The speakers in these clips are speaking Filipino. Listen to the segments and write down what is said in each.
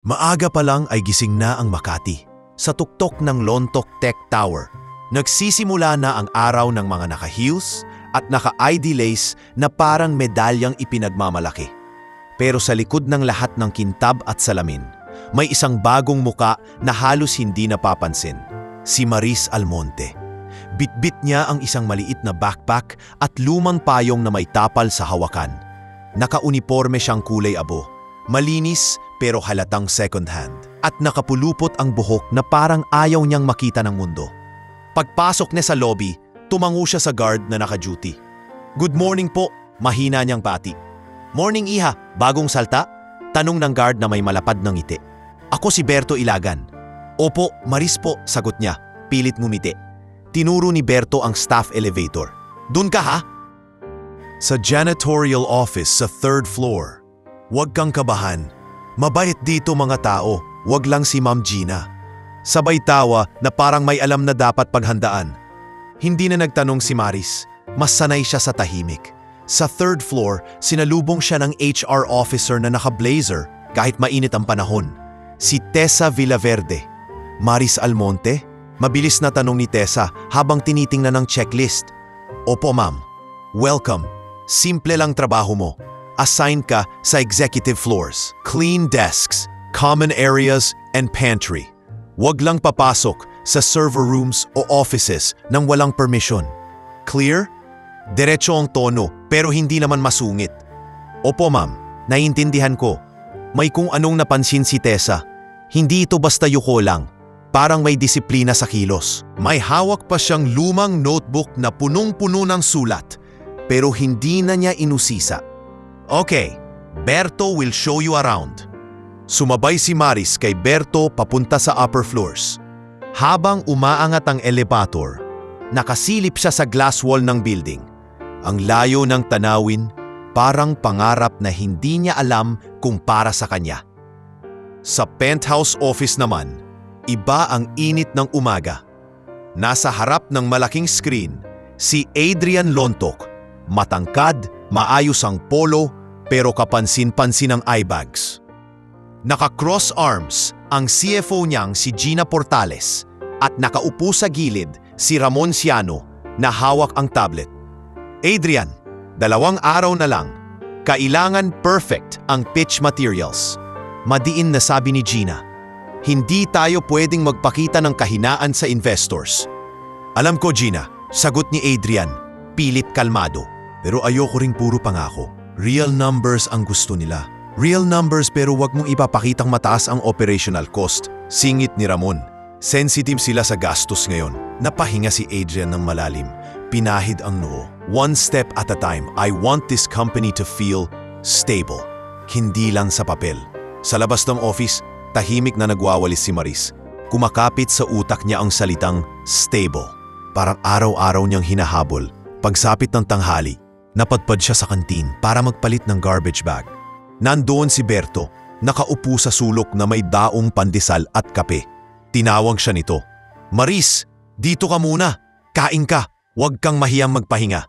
Maaga pa lang ay gising na ang Makati. Sa tuktok ng Lontok Tech Tower, nagsisimula na ang araw ng mga naka-heels at naka-ID lace na parang medalyang ipinagmamalaki. Pero sa likod ng lahat ng kintab at salamin, may isang bagong muka na halos hindi napapansin, si Maris Almonte. Bitbit niya ang isang maliit na backpack at lumang payong na may tapal sa hawakan. Naka-uniforme siyang kulay abo, malinis pero halatang second hand, at nakapulupot ang buhok na parang ayaw niyang makita ng mundo. Pagpasok niya sa lobby, tumango siya sa guard na naka-duty. "Good morning po," mahina niyang pati. "Morning iha, bagong salta?" Tanong ng guard na may malapad ng ngiti. "Ako si Berto Ilagan." "Opo, Maris po," sagot niya, pilit ngumiti. Tinuro ni Berto ang staff elevator. "Dun ka ha?" "Sa janitorial office sa 3rd floor. Huwag kang kabahan. Mabait dito mga tao, wag lang si Ma'am Gina." Sabay tawa na parang may alam na dapat paghandaan. Hindi na nagtanong si Maris, mas sanay siya sa tahimik. Sa 3rd floor, sinalubong siya ng HR officer na naka-blazer kahit mainit ang panahon. Si Tessa Villaverde. "Maris Almonte?" Mabilis na tanong ni Tessa habang tinitingnan ng checklist. "Opo ma'am. Welcome. Simple lang trabaho mo. Assign ka sa executive floors, clean desks, common areas, and pantry. Huwag lang papasok sa server rooms o offices nang walang permission. Clear?" Diretso ang tono pero hindi naman masungit. "Opo ma'am, naiintindihan ko." May kung anong napansin si Tessa. Hindi ito basta yuko lang. Parang may disiplina sa kilos. May hawak pa siyang lumang notebook na punong-puno ng sulat pero hindi na niya inusisa. "Okay, Berto will show you around." Sumabay si Maris kay Berto papunta sa upper floors. Habang umaangat ang elevator, nakasilip siya sa glass wall ng building. Ang layo ng tanawin, parang pangarap na hindi niya alam kung para sa kanya. Sa penthouse office naman, iba ang init ng umaga. Nasa harap ng malaking screen, si Adrian Lontok. Matangkad, maayos ang polo, pero kapansin-pansin ang eye bags. Naka-cross arms ang CFO niyang si Gina Portales at nakaupo sa gilid si Ramon Ciano na hawak ang tablet. "Adrian, 2 araw na lang. Kailangan perfect ang pitch materials." Madiin na sabi ni Gina. "Hindi tayo pwedeng magpakita ng kahinaan sa investors." "Alam ko Gina," sagot ni Adrian, pilit kalmado. "Pero ayoko ring puro pangako. Real numbers ang gusto nila. Real numbers pero wag mong ipapakitang mataas ang operational cost." Singit ni Ramon. Sensitive sila sa gastos ngayon. Napahinga si Adrian ng malalim. Pinahid ang noo. "One step at a time. I want this company to feel stable. Hindi lang sa papel." Sa labas ng office, tahimik na nagwawalis si Maris. Kumakapit sa utak niya ang salitang stable. Parang araw-araw niyang hinahabol. Pagsapit ng tanghali, napadpad siya sa kantin para magpalit ng garbage bag. Nandoon si Berto, nakaupo sa sulok na may daong pandesal at kape. Tinawag siya nito. "Maris, dito ka muna. Kain ka. Huwag kang mahiyang magpahinga."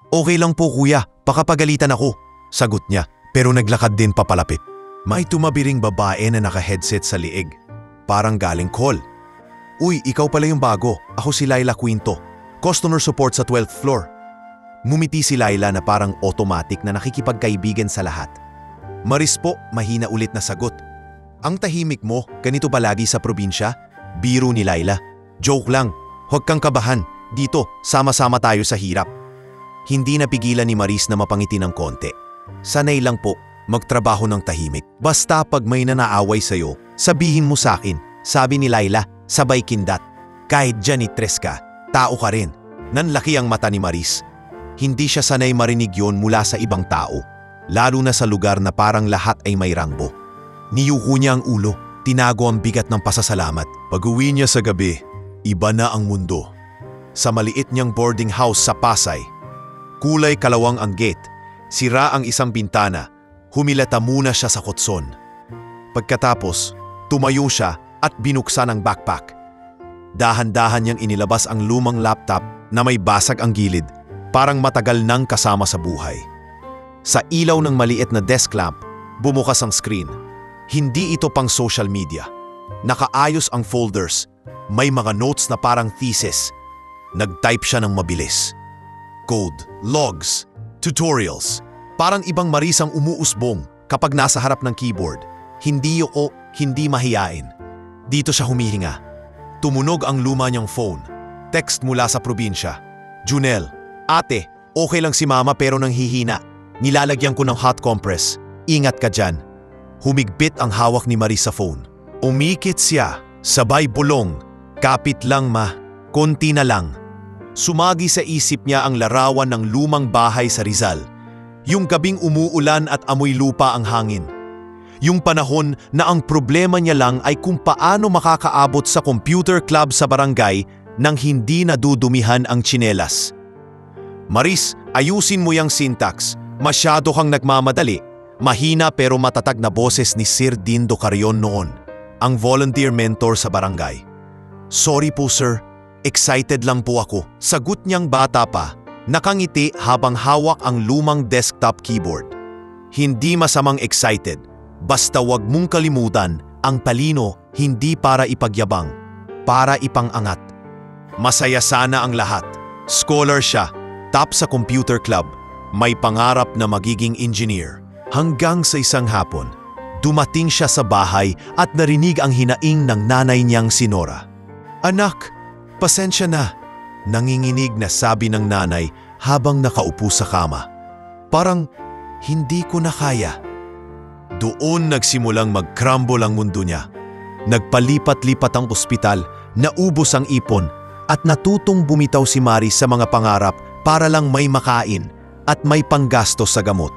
"Okay lang po kuya, pakapagalitan ako," sagot niya, pero naglakad din papalapit. May tumabiring babae na naka-headset sa liig. Parang galing call. "Uy, ikaw pala yung bago. Ako si Laila Quinto. Customer support sa 12th floor." Ngumiti si Laila na parang automatic na nakikipagkaibigan sa lahat. "Maris po," mahina ulit na sagot. "Ang tahimik mo, ganito ba lagi sa probinsya?" Biro ni Laila. "Joke lang, huwag kang kabahan. Dito, sama-sama tayo sa hirap." Hindi napigilan ni Maris na mapangiti ng konti. "Sanay lang po, magtrabaho ng tahimik. Basta pag may nanaaway sa'yo, sabihin mo sa akin," sabi ni Laila, sabay kindat. "Kahit janitress ka, tao ka rin." Nanlaki ang mata ni Maris. Hindi siya sanay marinig yon mula sa ibang tao, lalo na sa lugar na parang lahat ay may rangbo. Niyuko niya ang ulo, tinago ang bigat ng pasasalamat. Pag-uwi niya sa gabi, iba na ang mundo. Sa maliit niyang boarding house sa Pasay, kulay kalawang ang gate, sira ang isang bintana, humilata muna siya sa kotson. Pagkatapos, tumayo siya at binuksan ang backpack. Dahan-dahan niyang inilabas ang lumang laptop na may basag ang gilid, parang matagal nang kasama sa buhay. Sa ilaw ng maliit na desk lamp, bumukas ang screen. Hindi ito pang social media. Nakaayos ang folders. May mga notes na parang thesis. Nag-type siya ng mabilis. Code, logs, tutorials. Parang ibang Marisang umuusbong kapag nasa harap ng keyboard. Hindi mahiyain. Dito siya humihinga. Tumunog ang luma niyang phone. Text mula sa probinsya. Junel, ate, okay lang si mama pero nanghihina. Nilalagyan ko ng hot compress. Ingat ka dyan. Humigpit ang hawak ni Maris sa phone. Umikit siya, sabay bulong. Kapit lang ma, konti na lang. Sumagi sa isip niya ang larawan ng lumang bahay sa Rizal. Yung gabing umuulan at amoy lupa ang hangin. Yung panahon na ang problema niya lang ay kung paano makakaabot sa computer club sa barangay nang hindi nadudumihan ang tsinelas. Maris, ayusin mo yung syntax. Masyado kang nagmamadali. Mahina pero matatag na boses ni Sir Dindo Carrion noon, ang volunteer mentor sa barangay. Sorry po sir, excited lang po ako. Sagot niyang bata pa, nakangiti habang hawak ang lumang desktop keyboard. Hindi masamang excited, basta wag mong kalimutan, ang talino hindi para ipagyabang, para ipangangat. Masaya sana ang lahat. Scholar siya, top sa computer club, may pangarap na magiging engineer. Hanggang sa isang hapon, dumating siya sa bahay at narinig ang hinaing ng nanay niyang si Nora. Anak, pasensya na, nanginginig na sabi ng nanay habang nakaupo sa kama. Parang hindi ko na kaya. Doon nagsimulang mag-crumble ang mundo niya. Nagpalipat-lipat ang ospital, naubos ang ipon, at natutong bumitaw si Maris sa mga pangarap para lang may makain at may panggastos sa gamot.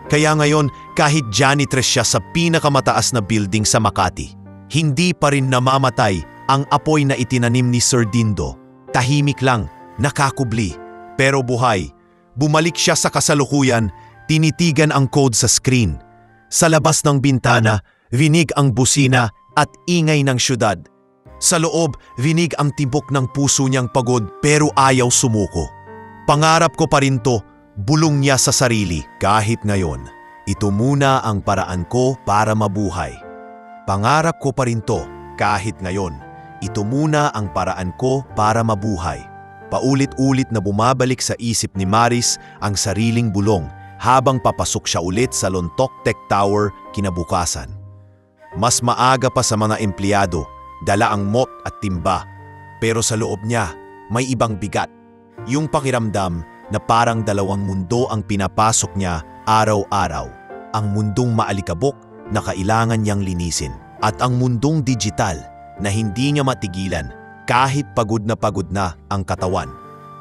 Kaya ngayon, kahit janitress siya sa pinakamataas na building sa Makati, hindi pa rin namamatay ang apoy na itinanim ni Sir Dindo. Tahimik lang, nakakubli, pero buhay. Bumalik siya sa kasalukuyan, tinitigan ang code sa screen. Sa labas ng bintana, vinig ang busina at ingay ng syudad. Sa loob, vinig ang tibok ng puso niyang pagod pero ayaw sumuko. Pangarap ko pa rin to, bulong niya sa sarili. Kahit ngayon, ito muna ang paraan ko para mabuhay. Pangarap ko pa rin to, kahit ngayon, ito muna ang paraan ko para mabuhay. Paulit-ulit na bumabalik sa isip ni Maris ang sariling bulong habang papasok siya ulit sa Lontok Tech Tower kinabukasan. Mas maaga pa sa mga empleyado, dala ang mop at timba. Pero sa loob niya, may ibang bigat. Yung pakiramdam na parang dalawang mundo ang pinapasok niya araw-araw. Ang mundong maalikabok na kailangan niyang linisin at ang mundong digital na hindi niya matigilan kahit pagod na ang katawan.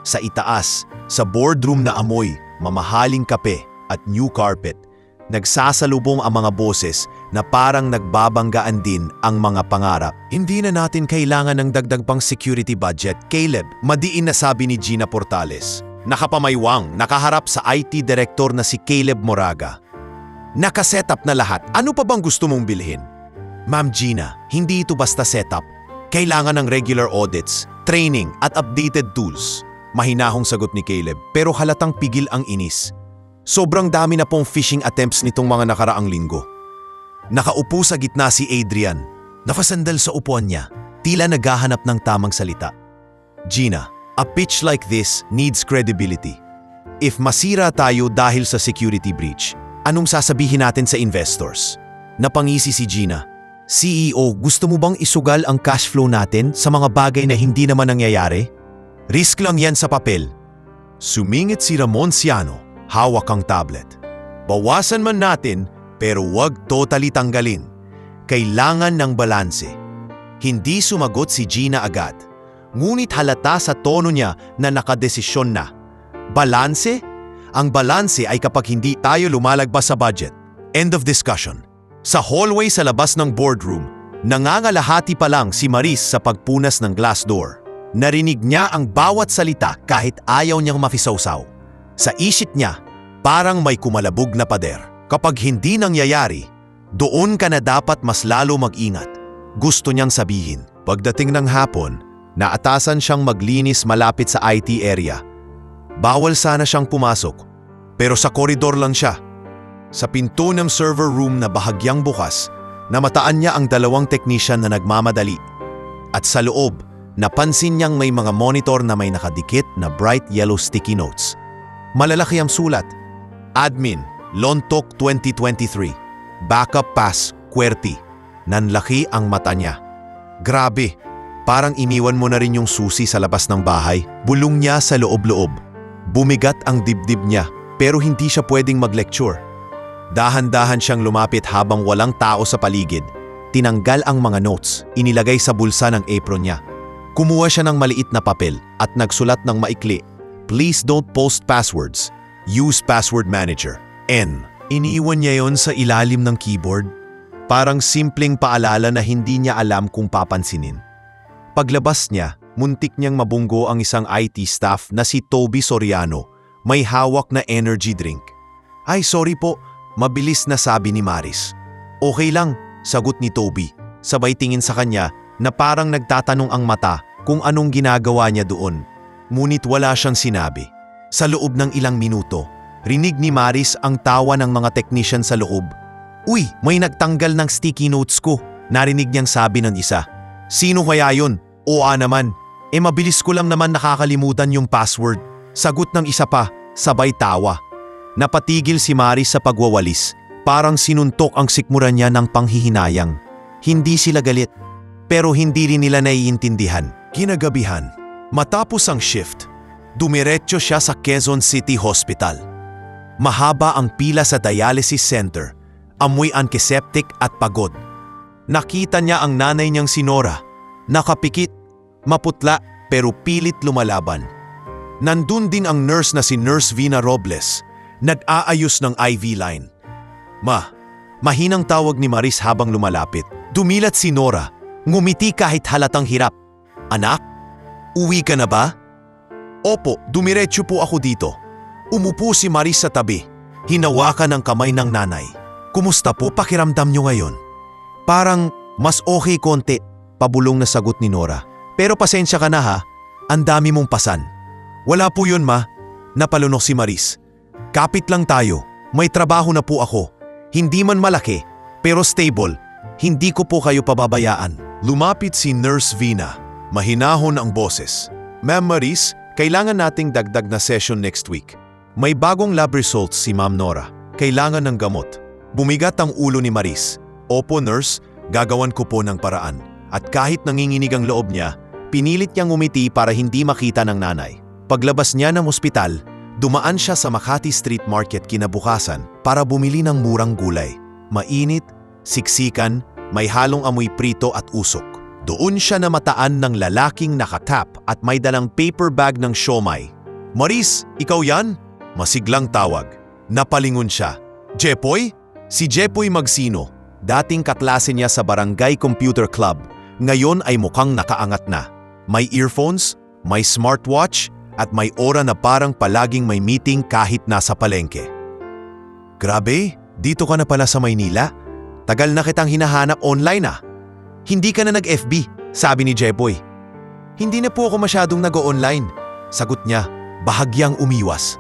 Sa itaas, sa boardroom na amoy, mamahaling kape at new carpet, nagsasalubong ang mga boses na parang nagbabanggaan din ang mga pangarap. Hindi na natin kailangan ng dagdag pang security budget, Caleb, madiin na sabi ni Gina Portales. Nakapamaywang, nakaharap sa IT director na si Caleb Moraga. Nakasetup na lahat, ano pa bang gusto mong bilhin? Ma'am Gina, hindi ito basta setup. Kailangan ng regular audits, training at updated tools. Mahinahong sagot ni Caleb pero halatang pigil ang inis. Sobrang dami na pong phishing attempts nitong mga nakaraang linggo. Nakaupo sa gitna si Adrian, nakasandal sa upuan niya, tila naghahanap ng tamang salita. Gina, a pitch like this needs credibility. If masira tayo dahil sa security breach, anong sasabihin natin sa investors? Napangisi si Gina. CEO, gusto mo bang isugal ang cash flow natin sa mga bagay na hindi naman nangyayari? Risk lang yan sa papel. Sumingit si Ramon Ciano, hawak ang tablet. Bawasan man natin, pero wag totally tanggalin. Kailangan ng balanse. Hindi sumagot si Gina agad. Ngunit halata sa tono niya na nakadesisyon na. Balanse? Ang balanse ay kapag hindi tayo lumalagpas sa budget. End of discussion. Sa hallway sa labas ng boardroom, nangangalahati pa lang si Maris sa pagpunas ng glass door. Narinig niya ang bawat salita kahit ayaw niyang makisawsaw. Sa isip niya, parang may kumalabog na pader. Kapag hindi nangyayari, doon ka na dapat mas lalo mag-ingat. Gusto niyang sabihin. Pagdating ng hapon, naatasan siyang maglinis malapit sa IT area. Bawal sana siyang pumasok, pero sa koridor lang siya. Sa pinto ng server room na bahagyang bukas, Namataan niya ang dalawang technician na nagmamadali. At sa loob, napansin niyang may mga monitor na may nakadikit na bright yellow sticky notes. Malalaki ang sulat. Admin, Lontok 2023. Backup pass, QWERTY. Nanlaki ang mata niya. Grabe, parang iniwan mo na rin yung susi sa labas ng bahay. Bulong niya sa loob-loob. Bumigat ang dibdib niya pero hindi siya pwedeng mag-lecture. Dahan-dahan siyang lumapit habang walang tao sa paligid. Tinanggal ang mga notes, inilagay sa bulsa ng apron niya. Kumuha siya ng maliit na papel at nagsulat ng maikli. Please don't post passwords. Use password manager. N. Iniiwan niya yon sa ilalim ng keyboard. Parang simpleng paalala na hindi niya alam kung papansinin. Paglabas niya, muntik niyang mabunggo ang isang IT staff na si Toby Soriano, may hawak na energy drink. Ay, sorry po. Mabilis na sabi ni Maris. Okay lang, sagot ni Toby. Sabay tingin sa kanya na parang nagtatanong ang mata kung anong ginagawa niya doon. Ngunit wala siyang sinabi. Sa loob ng ilang minuto, rinig ni Maris ang tawa ng mga technician sa loob. Uy, may nagtanggal ng sticky notes ko, narinig niyang sabi ng isa. Sino kaya yun? Oo naman. Mabilis ko lang naman nakakalimutan yung password. Sagot ng isa pa, sabay tawa. Napatigil si Maris sa pagwawalis. Parang sinuntok ang sikmura niya ng panghihinayang. Hindi sila galit, pero hindi rin nila naiintindihan. Kinagabihan, matapos ang shift, dumiretso siya sa Quezon City Hospital. Mahaba ang pila sa dialysis center, amoy antiseptic at pagod. Nakita niya ang nanay niyang si Nora, nakapikit, maputla pero pilit lumalaban. Nandun din ang nurse na si Nurse Vina Robles, nag-aayos ng IV line. Mahinang tawag ni Maris habang lumalapit. Dumilat si Nora, ngumiti kahit halatang hirap. Anak, uwi ka na ba? Opo, dumiretso po ako dito. Umupo si Maris sa tabi, hinawakan ang kamay ng nanay. Kumusta po pakiramdam niyo ngayon? Parang mas okay konti, pabulong na sagot ni Nora. Pero pasensya ka na ha, ang dami mong pasan. Wala po yun ma, napalunok si Maris. Kapit lang tayo, may trabaho na po ako. Hindi man malaki, pero stable. Hindi ko po kayo pababayaan. Lumapit si Nurse Vina. Mahinahon ang boses. Ma'am Maris, kailangan nating dagdag na session next week. May bagong lab results si Ma'am Nora. Kailangan ng gamot. Bumigat ang ulo ni Maris. Opo nurse, gagawan ko po ng paraan. At kahit nanginginig ang loob niya, pinilit niyang umiti para hindi makita ng nanay. Paglabas niya ng ospital, dumaan siya sa Makati Street Market kinabukasan para bumili ng murang gulay. Mainit, siksikan, may halong amoy prito at usok. Doon siya namataan ng lalaking nakatap at may dalang paper bag ng siomai. Maris, ikaw yan? Masiglang tawag. Napalingon siya. Jepoy? Si Jepoy Magsino. Dating kaklase niya sa Barangay Computer Club. Ngayon ay mukhang nakaangat na. May earphones, may smartwatch, at may ora na parang palaging may meeting kahit nasa palengke. Grabe, dito ka na pala sa Maynila? Tagal na kitang hinahanap online ah. Hindi ka na nag-FB, sabi ni Jeboy. Hindi na po ako masyadong nag-online, sagot niya, bahagyang umiwas.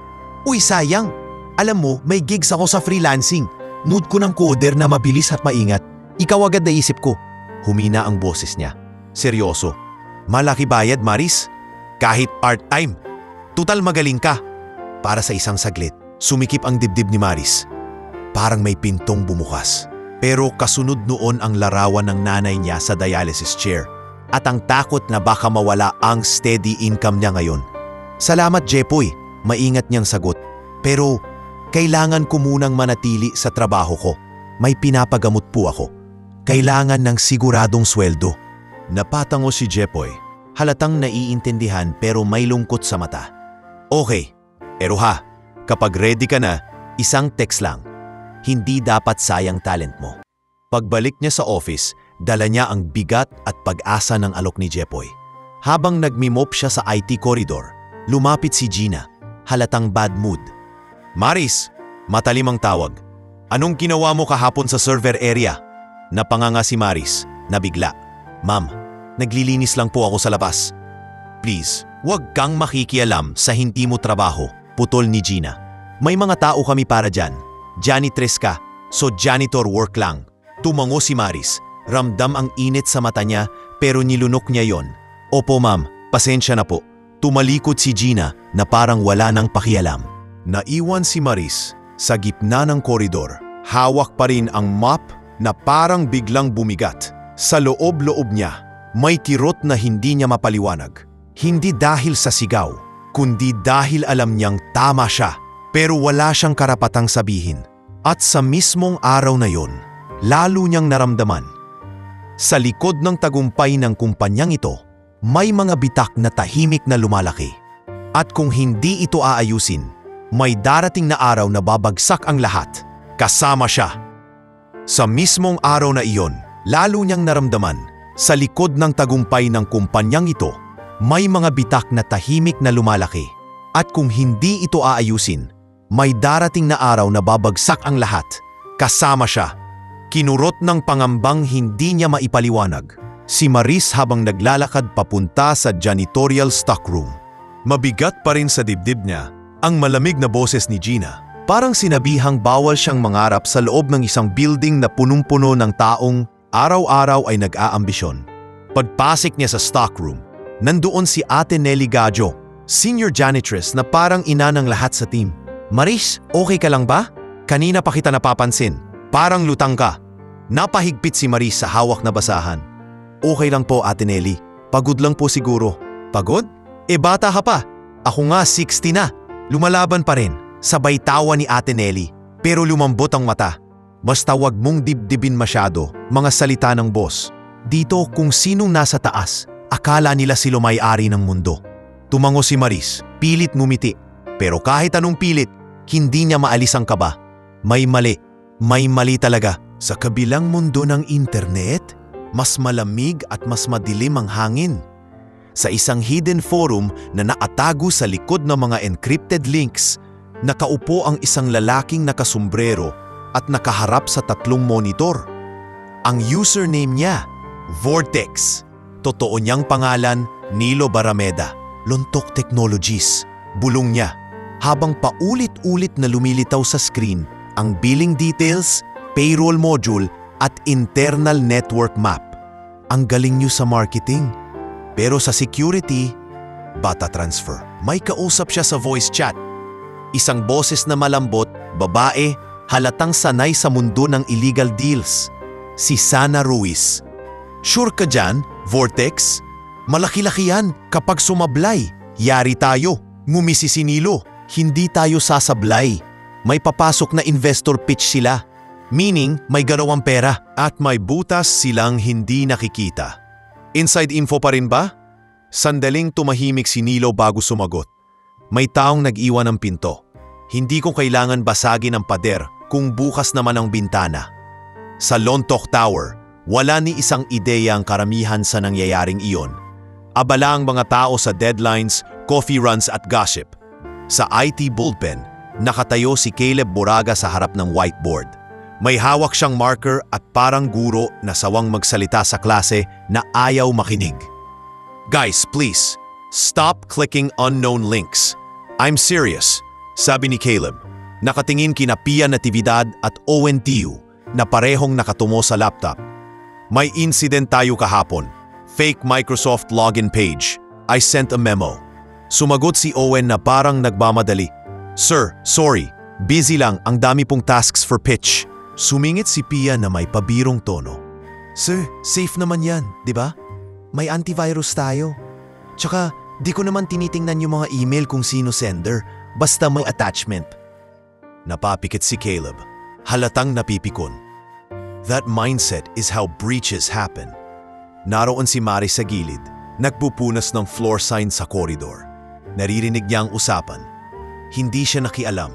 Uy sayang, alam mo may gigs ako sa freelancing. Need ko ng coder na mabilis at maingat. Ikaw agad naisip ko. Humina ang boses niya. Seryoso. Malaki bayad Maris? Kahit part-time. Tutal magaling ka. Para sa isang saglit, sumikip ang dibdib ni Maris. Parang may pintong bumukas. Pero kasunod noon ang larawan ng nanay niya sa dialysis chair at ang takot na baka mawala ang steady income niya ngayon. Salamat Jepoy, maingat niyang sagot. Pero kailangan ko munang manatili sa trabaho ko. May pinapagamot po ako. Kailangan ng siguradong sweldo. Napatango si Jepoy. Halatang naiintindihan pero may lungkot sa mata. Okay, pero ha, kapag ready ka na, isang text lang. Hindi dapat sayang talent mo. Pagbalik niya sa office, dala niya ang bigat at pag-asa ng alok ni Jepoy. Habang nagmimop siya sa IT corridor, lumapit si Gina, halatang bad mood. Maris, matalim ang tawag. Anong ginawa mo kahapon sa server area? Napanganga si Maris, nabigla. Ma'am, naglilinis lang po ako sa labas. Please, huwag kang makikialam sa hindi mo trabaho, putol ni Gina. May mga tao kami para dyan. Janitress ka, so janitor work lang. Tumango si Maris. Ramdam ang init sa mata niya pero nilunok niya yon. Opo ma'am, pasensya na po. Tumalikod si Gina na parang wala nang pakialam. Naiwan si Maris sa gitna ng koridor. Hawak pa rin ang mop na parang biglang bumigat. Sa loob-loob niya, may kirot na hindi niya mapaliwanag. Hindi dahil sa sigaw, kundi dahil alam niyang tama siya. Pero wala siyang karapatang sabihin. At sa mismong araw na yon, lalo niyang naramdaman. Sa likod ng tagumpay ng kumpanyang ito, may mga bitak na tahimik na lumalaki. At kung hindi ito aayusin, may darating na araw na babagsak ang lahat, kasama siya. Sa mismong araw na iyon, lalo niyang naramdaman, sa likod ng tagumpay ng kumpanyang ito, may mga bitak na tahimik na lumalaki. At kung hindi ito aayusin, may darating na araw na babagsak ang lahat, kasama siya. Kinurot ng pangambang hindi niya maipaliwanag. Si Maris habang naglalakad papunta sa janitorial stockroom. Mabigat pa rin sa dibdib niya ang malamig na boses ni Gina. Parang sinabihang bawal siyang mangarap sa loob ng isang building na punong-puno ng taong araw-araw ay nag-aambisyon. Pagpasok niya sa stockroom, nandoon si Ate Nelly Gadjo, senior janitress na parang ina ng lahat sa team. Maris, okay ka lang ba? Kanina pa kita napapansin. Parang lutang ka. Napahigpit si Maris sa hawak na basahan. Okay lang po, Ate Nelly. Pagod lang po siguro. Pagod? Bata ka pa. Ako nga 60 na. Lumalaban pa rin. Sabay tawa ni Ate Nelly. Pero lumambot ang mata. Basta wag mong dibdibin masyado, mga salita ng boss. Dito kung sinong nasa taas, akala nila sila may-ari ng mundo. Tumango si Maris, pilit ngumiti. Pero kahit anong pilit, hindi niya maalis ang kaba. May mali talaga. Sa kabilang mundo ng internet, mas malamig at mas madilim ang hangin. Sa isang hidden forum na nakatago sa likod ng mga encrypted links, nakaupo ang isang lalaking nakasombrero at nakaharap sa 3 monitor. Ang username niya, Vortex. Totoo niyang pangalan, Nilo Barameda, Lontok Technologies. Bulong niya, habang paulit-ulit na lumilitaw sa screen ang billing details, payroll module at internal network map. Ang galing niyo sa marketing. Pero sa security, bata transfer. May kausap siya sa voice chat. Isang boses na malambot, babae, halatang sanay sa mundo ng illegal deals. Si Sana Ruiz. Sure ka dyan, Vortex? Malaki-laki yan kapag sumablay. Yari tayo, ngumisi si Nilo. Hindi tayo sasablay. May papasok na investor pitch sila. Meaning, may garawang pera at may butas silang hindi nakikita. Inside info pa rin ba? Sandaling tumahimik si Nilo bago sumagot. May taong nag-iwan ng pinto. Hindi ko kailangan basagin ang pader kung bukas naman ang bintana. Sa Lontok Tower, wala ni isang ideya ang karamihan sa nangyayaring iyon. Abala ang mga tao sa deadlines, coffee runs at gossip. Sa IT bullpen, nakatayo si Caleb Buraga sa harap ng whiteboard. May hawak siyang marker at parang guro na sawang magsalita sa klase na ayaw makinig. Guys, please, stop clicking unknown links. I'm serious, sabi ni Caleb. Nakatingin kina Pia Natividad at Owen Tiu na parehong nakatumo sa laptop. May incident tayo kahapon. Fake Microsoft login page. I sent a memo. Sumagot si Owen na parang nagmamadali. Sir, sorry. Busy lang, ang dami pong tasks for pitch. Sumingit si Pia na may pabirong tono. Sir, safe naman yan, di ba? May antivirus tayo. Tsaka, di ko naman tinitingnan yung mga email kung sino sender, basta may attachment. Napapikit si Caleb, halatang napipikon. That mindset is how breaches happen. Naroon si Mari sa gilid, nagpupunas ng floor sign sa koridor. Naririnig niya ang usapan. Hindi siya nakialam,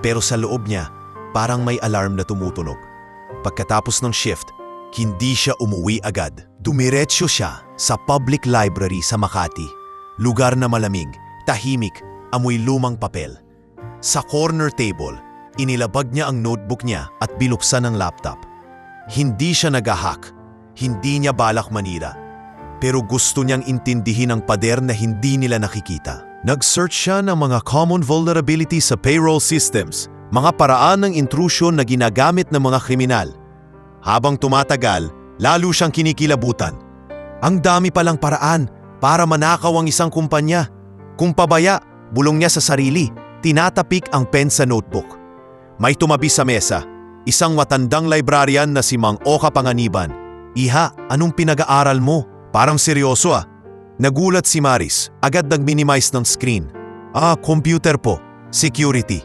pero sa loob niya, parang may alarm na tumutunog. Pagkatapos ng shift, hindi siya umuwi agad. Dumiretso siya sa public library sa Makati. Lugar na malamig, tahimik, amoy lumang papel. Sa corner table, inilabag niya ang notebook niya at binuksan ang laptop. Hindi siya nag-hack, hindi niya balak manira. Pero gusto niyang intindihin ang pader na hindi nila nakikita. Nag-search siya ng mga common vulnerabilities sa payroll systems, mga paraan ng intrusion na ginagamit ng mga kriminal. Habang tumatagal, lalo siyang kinikilabutan. Ang dami palang paraan para manakaw ang isang kumpanya. Kung pabaya, bulong niya sa sarili, tinatapik ang pen sa notebook. May tumabi sa mesa, isang matandang librarian na si Mang Oka Panganiban. Iha, anong pinag-aaral mo? Parang seryoso ah. Nagulat si Maris, agad nag-minimize ng screen. Computer po. Security.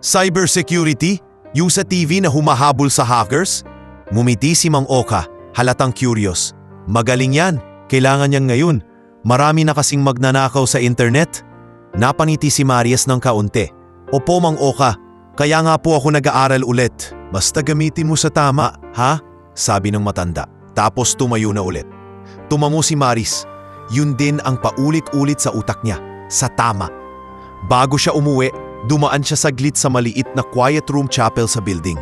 Cybersecurity? Yung sa TV na humahabol sa hackers? Ngumiti si Mang Oka, halatang curious. Magaling yan, kailangan niyang ngayon. Marami na kasing magnanakaw sa internet. Napangiti si Marias ng kaunti. Opo Mang Oka, kaya nga po ako nag-aaral ulit. Basta gamitin mo sa tama, ha? Sabi ng matanda. Tapos tumayo na ulit. Tumamo si Maris. Yun din ang paulit-ulit sa utak niya, sa tama. Bago siya umuwi, dumaan siya saglit sa maliit na quiet room chapel sa building.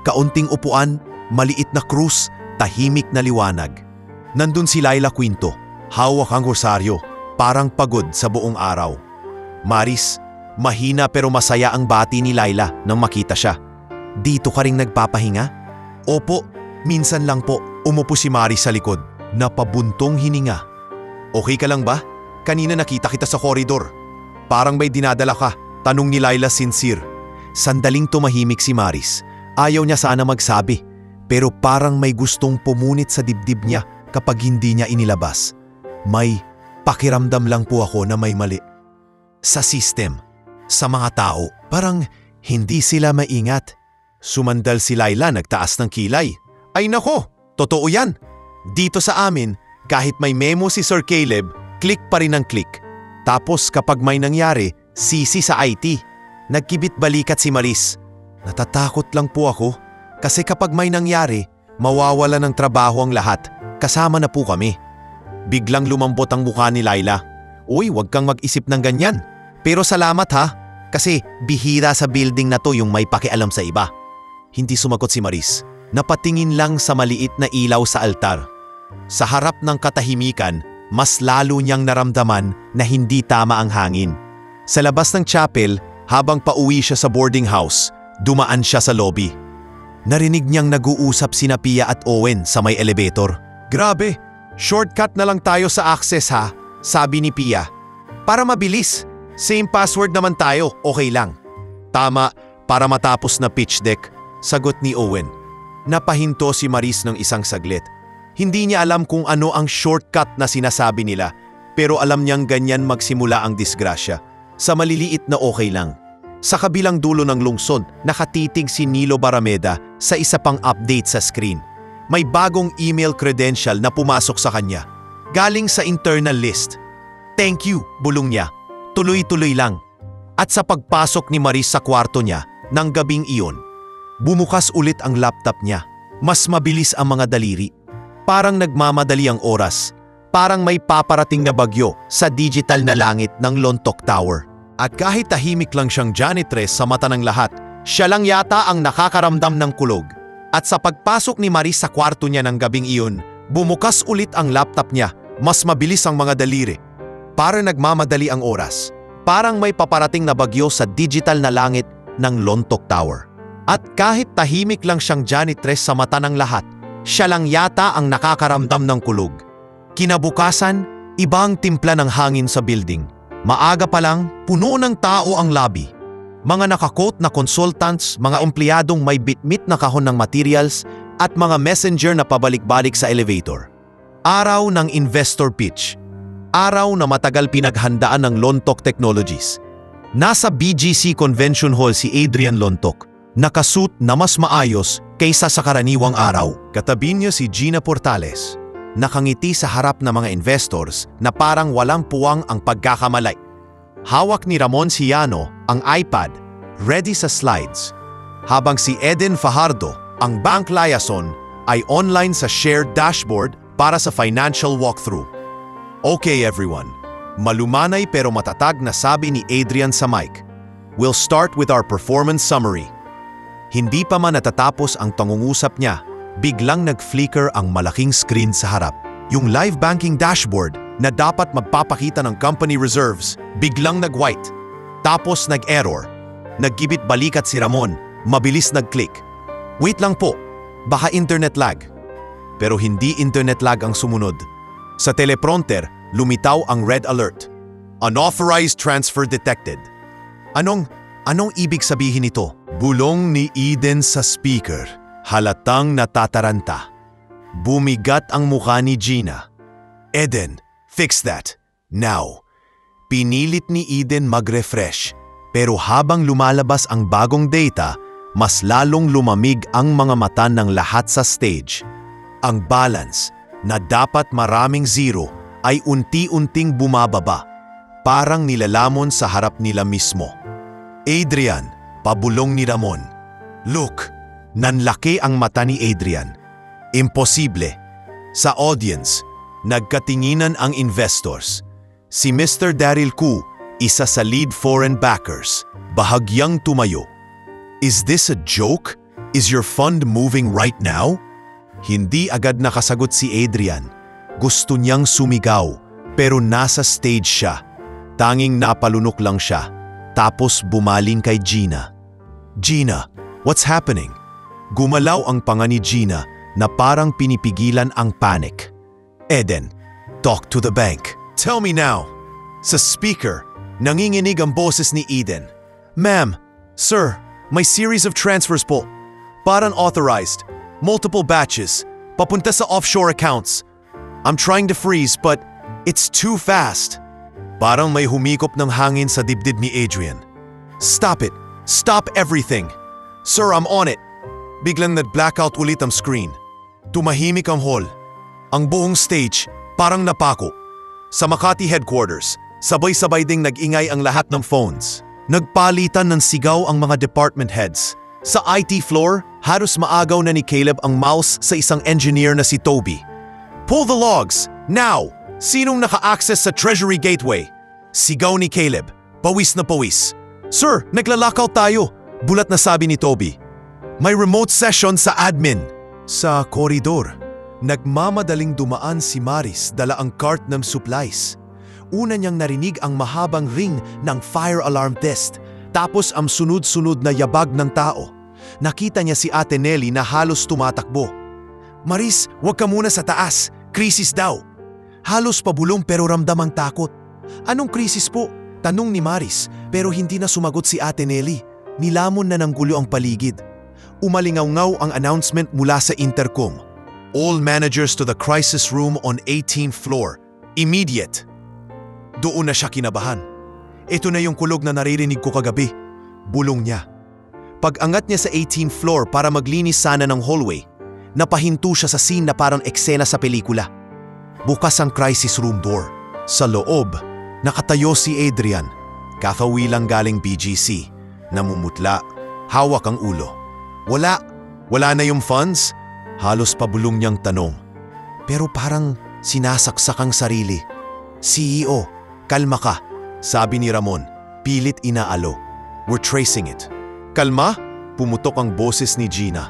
Kaunting upuan, maliit na krus, tahimik na liwanag. Nandun si Laila Quinto, hawak ang rosaryo, parang pagod sa buong araw. Maris, mahina pero masaya ang bati ni Laila nang makita siya. Dito ka ring nagpapahinga? Opo, minsan lang po. Umupo si Maris sa likod, napabuntong hininga. Okay ka lang ba? Kanina nakita kita sa koridor. Parang may dinadala ka, tanong ni Laila sincere. Sandaling tumahimik si Maris. Ayaw niya sana magsabi, pero parang may gustong pumunit sa dibdib niya kapag hindi niya inilabas. May pakiramdam lang po ako na may mali. Sa system, sa mga tao, parang hindi sila maingat. Sumandal si Laila, nagtaas ng kilay. Ay nako, totoo yan. Dito sa amin, kahit may memo si Sir Caleb, click pa rin ang click. Tapos kapag may nangyari, sisi sa IT. Nagkibit balikat si Maris. Natatakot lang po ako kasi kapag may nangyari, mawawala ng trabaho ang lahat. Kasama na po kami. Biglang lumambot ang mukha ni Laila. Uy, wag kang mag-isip ng ganyan. Pero salamat ha, kasi bihira sa building na to yung may pakialam sa iba. Hindi sumagot si Maris. Napatingin lang sa maliit na ilaw sa altar. Sa harap ng katahimikan, mas lalo niyang naramdaman na hindi tama ang hangin. Sa labas ng chapel, habang pauwi siya sa boarding house, dumaan siya sa lobby. Narinig niyang nag-uusap sina Pia at Owen sa may elevator. Grabe, shortcut na lang tayo sa access ha, sabi ni Pia. Para mabilis, same password naman tayo, okay lang. Tama, para matapos na pitch deck, sagot ni Owen. Napahinto si Maris ng isang saglit. Hindi niya alam kung ano ang shortcut na sinasabi nila, pero alam niyang ganyan magsimula ang disgrasya. Sa maliliit na okay lang. Sa kabilang dulo ng lungsod, nakatitig si Nilo Barameda sa isa pang update sa screen. May bagong email credential na pumasok sa kanya. Galing sa internal list. Thank you, bulong niya. Tuloy-tuloy lang. At sa pagpasok ni Maris sa kwarto niya, ng gabing iyon, bumukas ulit ang laptop niya. Mas mabilis ang mga daliri. Parang nagmamadali ang oras. Parang may paparating na bagyo sa digital na langit ng Lontok Tower. At kahit tahimik lang siyang janitress sa mata ng lahat, siya lang yata ang nakakaramdam ng kulog. At sa pagpasok ni Maris sa kwarto niya ng gabing iyon, bumukas ulit ang laptop niya. Mas mabilis ang mga daliri. Parang nagmamadali ang oras. Parang may paparating na bagyo sa digital na langit ng Lontok Tower. At kahit tahimik lang siyang janitress sa mata ng lahat, siya lang yata ang nakakaramdam ng kulog. Kinabukasan, ibang timpla ng hangin sa building. Maaga pa lang, puno ng tao ang lobby. Mga nakakot na consultants, mga empleyadong may bitmit na kahon ng materials at mga messenger na pabalik-balik sa elevator. Araw ng investor pitch. Araw na matagal pinaghandaan ng Lontok Technologies. Nasa BGC Convention Hall si Adrian Lontok, nakasuit na mas maayos kaysa sa karaniwang araw. Katabi niya si Gina Portales, nakangiti sa harap ng mga investors na parang walang puwang ang pagkakamalay. Hawak ni Ramon Siano ang iPad, ready sa slides, habang si Eden Fajardo, ang bank liaison, ay online sa shared dashboard para sa financial walkthrough. Okay everyone, malumanay pero matatag na sabi ni Adrian sa mic. We'll start with our performance summary. Hindi pa man natatapos ang pangungusap niya, biglang nag-flicker ang malaking screen sa harap. Yung live banking dashboard na dapat magpapakita ng company reserves, biglang nag-white. Tapos nag-error. Naggibit balikat si Ramon, mabilis nag-click. Wait lang po, baka internet lag. Pero hindi internet lag ang sumunod. Sa teleprompter, lumitaw ang red alert. Unauthorized transfer detected. Anong ibig sabihin nito? Bulong ni Eden sa speaker. Halatang natataranta. Bumigat ang mukha ni Gina. Eden, fix that. Now. Pinilit ni Eden mag-refresh. Pero habang lumalabas ang bagong data, mas lalong lumamig ang mga mata ng lahat sa stage. Ang balance, na dapat maraming zero, ay unti-unting bumababa. Parang nilalamon sa harap nila mismo. Adrian, pabulong ni Ramon. Look, nanlaki ang mata ni Adrian. Imposible. Sa audience, nagkatinginan ang investors. Si Mr. Daryl Koo, isa sa lead foreign backers, bahagyang tumayo. Is this a joke? Is your fund moving right now? Hindi agad nakasagot si Adrian. Gusto niyang sumigaw, pero nasa stage siya. Tanging napalunok lang siya. Tapos bumaling kay Gina. Gina, what's happening? Gumalaw ang panga ni Gina na parang pinipigilan ang panic. Eden, talk to the bank. Tell me now. Sa speaker, nanginginig ang boses ni Eden. Ma'am, sir, may series of transfers po. Parang authorized. Multiple batches. Papunta sa offshore accounts. I'm trying to freeze but it's too fast. Parang may humikop ng hangin sa dibdib ni Adrian. Stop it. Stop everything. Sir, I'm on it. Biglang nag-blackout ulit ang screen. Tumahimik ang hall. Ang buong stage, parang napako. Sa Makati headquarters, sabay-sabay ding nag-ingay ang lahat ng phones. Nagpalitan ng sigaw ang mga department heads. Sa IT floor, halos maagaw na ni Caleb ang mouse sa isang engineer na si Toby. Pull the logs! Now! Sinong naka-access sa Treasury Gateway? Sigaw ni Caleb. Pawis na pawis. Sir, naglalockout tayo! Bulat na sabi ni Toby. May remote session sa admin. Sa koridor, nagmamadaling dumaan si Maris dala ang cart ng supplies. Una niyang narinig ang mahabang ring ng fire alarm test, tapos ang sunod-sunod na yabag ng tao. Nakita niya si Ate Nelly na halos tumatakbo. Maris, huwag ka muna sa taas. Krisis daw. Halos pabulong pero ramdam ang takot. Anong krisis po? Tanong ni Maris, pero hindi na sumagot si Ate Nelly. Nilamon na ng gulo ang paligid. Umalingaw-ngaw ang announcement mula sa intercom. All managers to the crisis room on 18th floor. Immediate. Doon na siya kinabahan. Ito na yung kulog na naririnig ko kagabi. Bulong niya. Pag-angat niya sa 18th floor para maglinis sana ng hallway, napahinto siya sa scene na parang eksena sa pelikula. Bukas ang crisis room door. Sa loob, nakatayo si Adrian. Kakauwi lang galing BGC. Namumutla, hawak ang ulo. Wala na yung funds? Halos pabulong niyang tanong. Pero parang sinasaksak ang sarili. CEO, kalma ka, sabi ni Ramon, pilit inaalo. We're tracing it. Kalma? Pumutok ang boses ni Gina.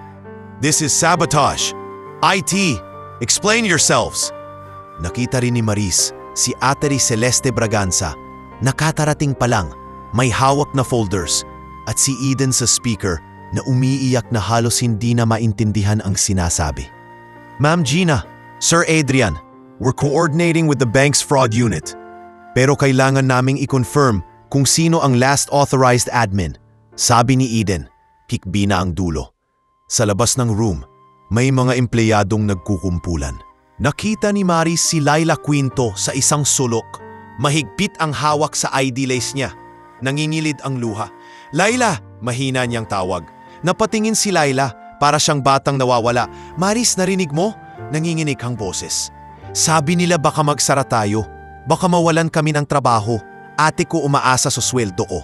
This is sabotage. IT, explain yourselves. Nakita rin ni Maris, si Ate Celeste Braganza. Nakatarating pa lang, may hawak na folders. At si Eden sa speaker na umiiyak na halos hindi na maintindihan ang sinasabi. Ma'am Gina, Sir Adrian, we're coordinating with the bank's fraud unit. Pero kailangan naming i-confirm kung sino ang last authorized admin. Sabi ni Eden, hikbi na ang dulo. Sa labas ng room, may mga empleyadong nagkukumpulan. Nakita ni Maris si Laila Quinto sa isang sulok. Mahigpit ang hawak sa ID lace niya. Nangingilid ang luha. Laila! Mahina niyang tawag. Napatingin si Laila para siyang batang nawawala. Maris, narinig mo? Nanginginig ang boses. Sabi nila baka magsara tayo. Baka mawalan kami ng trabaho. Ate ko umaasa sa sweldo ko.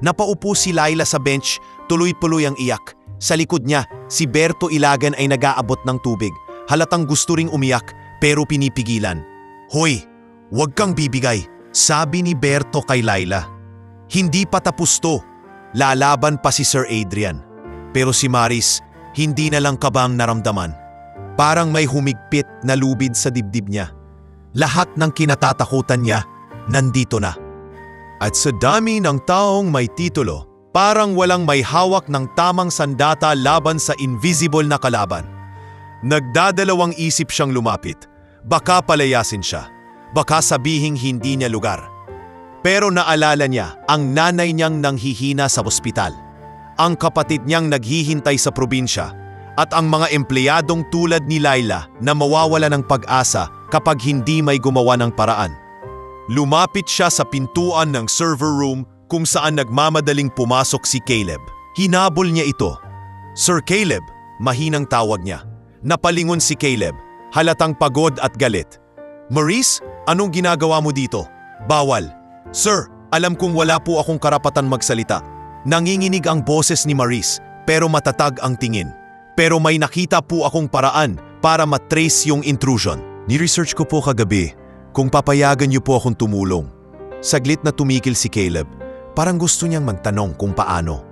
Napaupo si Laila sa bench, tuloy-tuloy ang iyak. Sa likod niya, si Berto Ilagan ay nag-aabot ng tubig. Halatang gusto ring umiyak, pero pinipigilan. Hoy, huwag kang bibigay, sabi ni Berto kay Laila. Hindi pa tapos to. Lalaban pa si Sir Adrian. Pero si Maris, hindi na lang kabang naramdaman. Parang may humigpit na lubid sa dibdib niya. Lahat ng kinatatakutan niya, nandito na. At sa dami ng taong may titulo, parang walang may hawak ng tamang sandata laban sa invisible na kalaban. Nagdadalawang isip siyang lumapit. Baka palayasin siya. Baka sabihing hindi niya lugar. Pero naalala niya ang nanay niyang nanghihina sa ospital. Ang kapatid niyang naghihintay sa probinsya. At ang mga empleyadong tulad ni Laila na mawawala ng pag-asa kapag hindi may gumawa ng paraan. Lumapit siya sa pintuan ng server room kung saan nagmamadaling pumasok si Caleb. Hinabol niya ito. Sir Caleb, mahinang tawag niya. Napalingon si Caleb, halatang pagod at galit. Maurice, anong ginagawa mo dito? Bawal. Sir, alam kong wala po akong karapatan magsalita. Nanginginig ang boses ni Maurice, pero matatag ang tingin. Pero may nakita po akong paraan para matrace yung intrusion. Ni-research ko po kagabi kung papayagan niyo po akong tumulong. Saglit na tumikil si Caleb. Parang gusto niyang magtanong kung paano.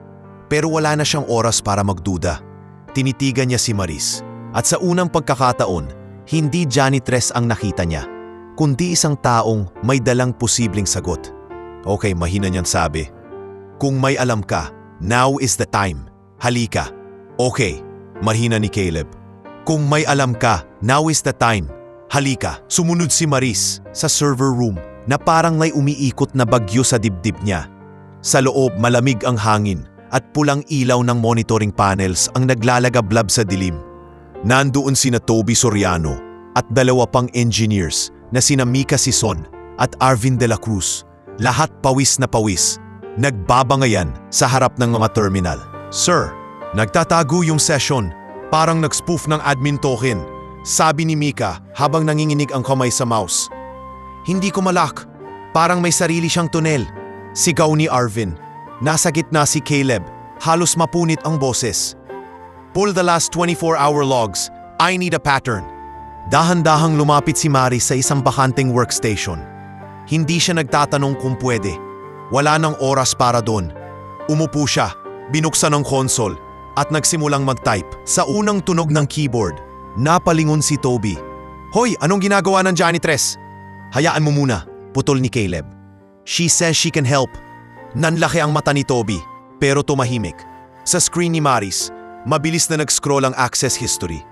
Pero wala na siyang oras para magduda. Tinitigan niya si Maurice. At sa unang pagkakataon, hindi janitress ang nakita niya, kundi isang taong may dalang posibleng sagot. Okay, mahina niyang sabi. Kung may alam ka, now is the time. Halika. Okay, mahina ni Caleb. Kung may alam ka, now is the time. Halika. Sumunod si Maurice sa server room na parang may umiikot na bagyo sa dibdib niya. Sa loob, malamig ang hangin at pulang ilaw ng monitoring panels ang naglalagablab sa dilim. Nandoon sina Toby Soriano at dalawa pang engineers na sina Mika Sison at Arvin de la Cruz. Lahat pawis na pawis. Nagbabangayan sa harap ng mga terminal. Sir, nagtatago yung session. Parang nag-spoof ng admin token. Sabi ni Mika habang nanginginig ang kamay sa mouse. Hindi ko malak. Parang may sarili siyang tunel. Sigaw ni Arvin. Nasa gitna si Caleb. Halos mapunit ang boses. Pull the last 24-hour logs. I need a pattern. Dahan-dahang lumapit si Maurice sa isang bakanteng workstation. Hindi siya nagtatanong kung pwede. Wala nang oras para doon. Umupo siya, binuksan ang console, at nagsimulang mag-type. Sa unang tunog ng keyboard, napalingon si Toby. Hoy, anong ginagawa ng janitress? Hayaan mo muna, putol ni Caleb. She says she can help. Nanlaki ang mata ni Toby, pero tumahimik. Sa screen ni Maurice, mabilis na nag-scroll ang access history.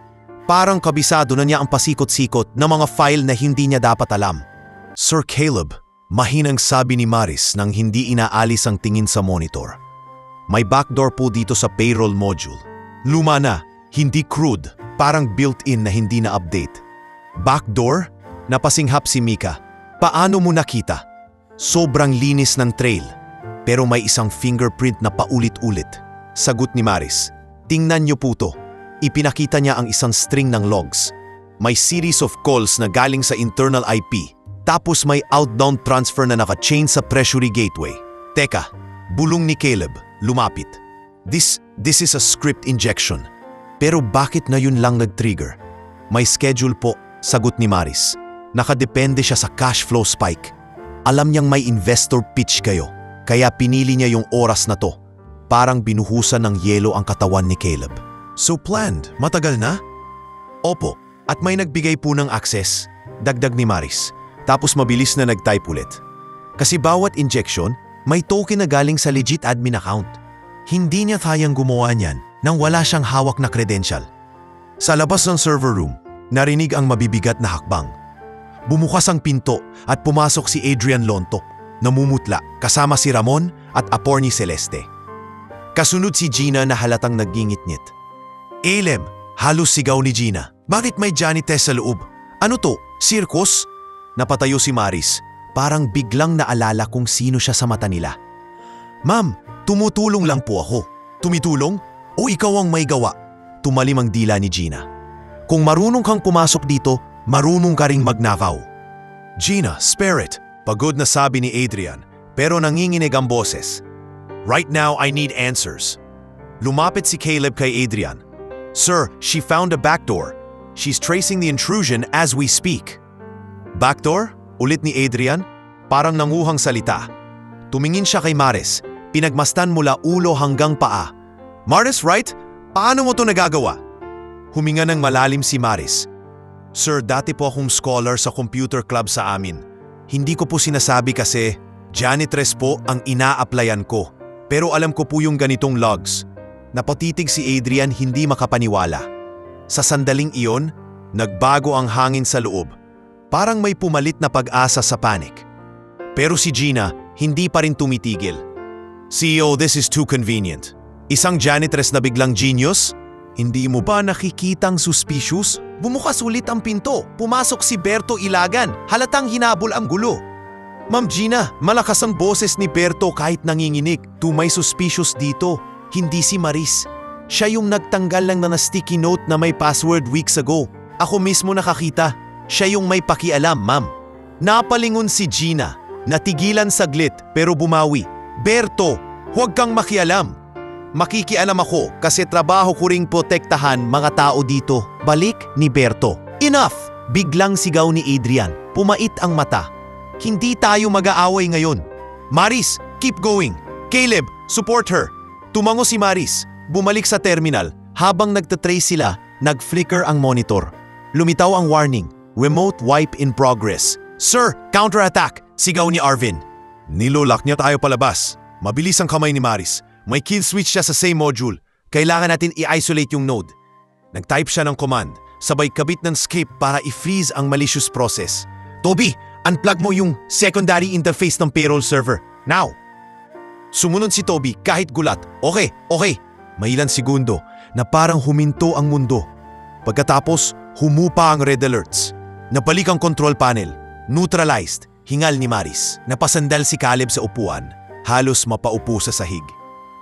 Parang kabisado na niya ang pasikot-sikot ng mga file na hindi niya dapat alam. Sir Caleb, mahinang sabi ni Maurice nang hindi inaalis ang tingin sa monitor. May backdoor po dito sa payroll module. Luma na, hindi crude, parang built-in na hindi na-update. Backdoor? Napasinghap si Mika. Paano mo nakita? Sobrang linis ng trail, pero may isang fingerprint na paulit-ulit. Sagot ni Maurice. Tingnan niyo po to. Ipinakita niya ang isang string ng logs. May series of calls na galing sa internal IP. Tapos may outbound transfer na naka-chain sa treasury gateway. Teka, bulong ni Caleb, lumapit. This is a script injection. Pero bakit na yun lang nag-trigger? May schedule po, sagot ni Maurice. Nakadepende siya sa cash flow spike. Alam niyang may investor pitch kayo, kaya pinili niya yung oras na to. Parang binuhusan ng yelo ang katawan ni Caleb. So planned, matagal na? Opo, at may nagbigay po ng access, dagdag ni Maurice. Tapos mabilis na nag-type ulit. Kasi bawat injection, may token na galing sa legit admin account. Hindi niya kayang gumawa niyan nang wala siyang hawak na credential. Sa labas ng server room, narinig ang mabibigat na hakbang. Bumukas ang pinto at pumasok si Adrian Lontok, namumutla kasama si Ramon at Attorney Celeste. Kasunod si Gina na halatang nagngingit-ngit. Caleb, halos sigaw ni Gina. Bakit may janitress sa loob? Ano to? Circus? Napatayo si Maurice. Parang biglang naalala kung sino siya sa mata nila. Ma'am, tumutulong lang po ako. Tumitulong? O ikaw ang may gawa? Tumalim ang dila ni Gina. Kung marunong kang pumasok dito, marunong ka ring magnakaw. Gina, spare it. Pagod na sabi ni Adrian, pero nanginginig ang boses. Right now, I need answers. Lumapit si Caleb kay Adrian. Sir, she found a backdoor. She's tracing the intrusion as we speak. Backdoor? Ulit ni Adrian, parang nanguhang salita. Tumingin siya kay Maurice, pinagmasdan mula ulo hanggang paa. Maurice, right? Paano mo to nagagawa? Huminga ng malalim si Maurice. Sir, dati po akong scholar sa computer club sa amin. Hindi ko po sinasabi kasi janitress po ang ina-applyan ko. Pero alam ko po yung ganitong logs. Napatitig si Adrian hindi makapaniwala. Sa sandaling iyon, nagbago ang hangin sa loob. Parang may pumalit na pag-asa sa panic. Pero si Gina, hindi pa rin tumitigil. CEO, this is too convenient. Isang janitress na biglang genius? Hindi mo ba nakikitang suspicious? Bumukas ulit ang pinto. Pumasok si Berto Ilagan. Halatang hinabol ang gulo. Ma'am Gina, malakas ang boses ni Berto kahit nanginginig. May suspicious dito. Hindi si Maris. Siya yung nagtanggal lang na sticky note na may password weeks ago. Ako mismo nakakita. Siya yung may pakialam, ma'am. Napalingon si Gina. Natigilan saglit pero bumawi. Berto, huwag kang makialam. Makikialam ako kasi trabaho ko ring protektahan mga tao dito. Balik ni Berto. Enough! Biglang sigaw ni Adrian. Pumait ang mata. Hindi tayo mag-aaway ngayon. Maris, keep going. Caleb, support her. Tumango si Maris. Bumalik sa terminal. Habang nagtatrace sila, nag-flicker ang monitor. Lumitaw ang warning. Remote wipe in progress. Sir, counterattack! Sigaw ni Arvin. Nilolak niya tayo palabas. Mabilis ang kamay ni Maris. May kill switch siya sa same module. Kailangan natin i-isolate yung node. Nag-type siya ng command, sabay kabit ng escape para i-freeze ang malicious process. Toby, unplug mo yung secondary interface ng payroll server. Now! Sumunod si Toby kahit gulat. Okay. May ilang segundo na parang huminto ang mundo. Pagkatapos, humupa ang red alerts. Napalik ang control panel. Neutralized. Hingal ni Maris. Napasandal si Caleb sa upuan. Halos mapaupo sa sahig.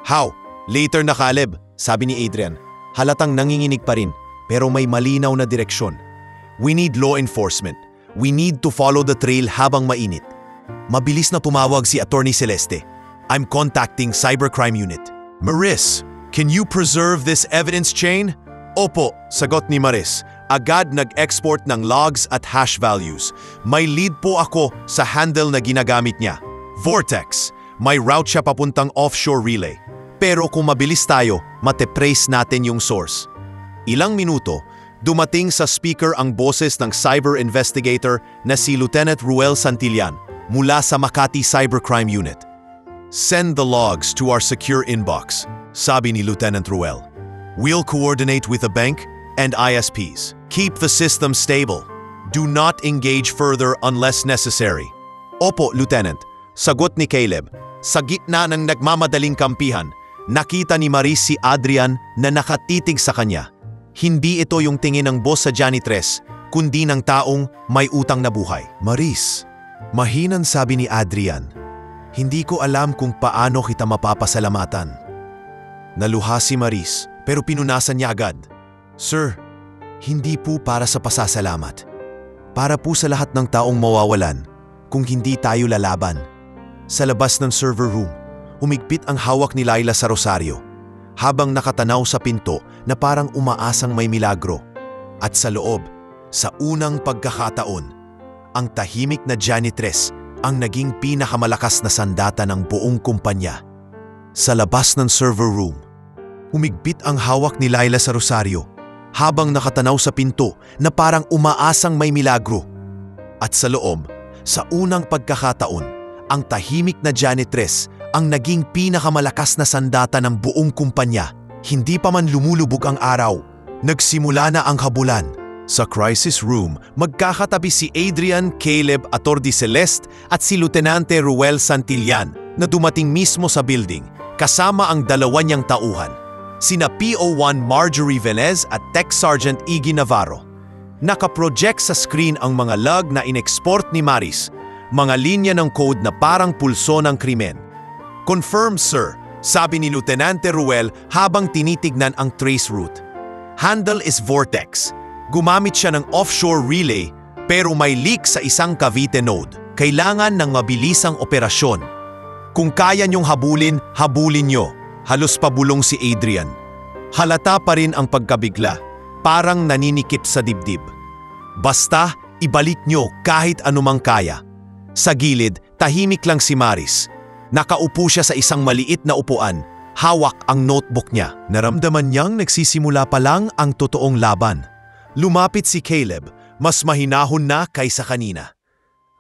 How? Later na Caleb, sabi ni Adrian. Halatang nanginginig pa rin, pero may malinaw na direksyon. We need law enforcement. We need to follow the trail habang mainit. Mabilis na tumawag si Attorney Celeste. I'm contacting Cybercrime Unit. Maris, can you preserve this evidence chain? Opo, sagot ni Maris. Agad nag-export ng logs at hash values. May lead po ako sa handle na ginagamit niya. Vortex. May route siya papuntang offshore relay. Pero kung mabilis tayo, mateprace natin yung source. Ilang minuto, dumating sa speaker ang boses ng cyber investigator na si Lieutenant Ruel Santillan mula sa Makati Cybercrime Unit. Send the logs to our secure inbox, sabi ni Lieutenant Ruel. We'll coordinate with the bank and ISPs. Keep the system stable. Do not engage further unless necessary. Opo, Lieutenant. Sagot ni Caleb. Sa gitna ng nagmamadaling kampihan, nakita ni Maris si Adrian na nakatitig sa kanya. Hindi ito yung tingin ng boss sa janitress, kundi ng taong may utang na buhay. Maris, mahinan sabi ni Adrian. Hindi ko alam kung paano kita mapapasalamatan. Naluha si Maris, pero pinunasan niya agad. Sir, hindi po para sa pasasalamat. Para po sa lahat ng taong mawawalan kung hindi tayo lalaban. Sa labas ng server room, umigpit ang hawak ni Laila sa rosaryo, habang nakatanaw sa pinto na parang umaasang may milagro. At sa loob, sa unang pagkakataon, ang tahimik na janitress ang naging pinakamalakas na sandata ng buong kumpanya. Sa labas ng server room, umigpit ang hawak ni Laila sa rosaryo, habang nakatanaw sa pinto na parang umaasang may milagro. At sa loob, sa unang pagkakataon, ang tahimik na janitress ang naging pinakamalakas na sandata ng buong kumpanya. Hindi pa man lumulubog ang araw, nagsimula na ang habulan. Sa crisis room, magkakatabi si Adrian, Caleb, Attorney Celeste at si Lieutenante Ruel Santillan na dumating mismo sa building kasama ang dalawa niyang tauhan, sina PO1 Marjorie Velez at Tech Sergeant Iggy Navarro. Nakaproject sa screen ang mga log na inexport ni Maris, mga linya ng code na parang pulso ng krimen. Confirm, sir, sabi ni Lieutenante Ruel habang tinitignan ang trace route. Handle is Vortex. Gumamit siya ng offshore relay pero may leak sa isang Cavite node. Kailangan ng mabilisang operasyon. Kung kaya niyong habulin, habulin niyo. Halos pabulong si Adrian. Halata pa rin ang pagkabigla, parang naninikip sa dibdib. Basta, ibalik niyo kahit anumang kaya. Sa gilid, tahimik lang si Maris. Nakaupo siya sa isang maliit na upuan, hawak ang notebook niya. Naramdaman niyang nagsisimula pa lang ang totoong laban. Lumapit si Caleb, mas mahinahon na kaysa kanina.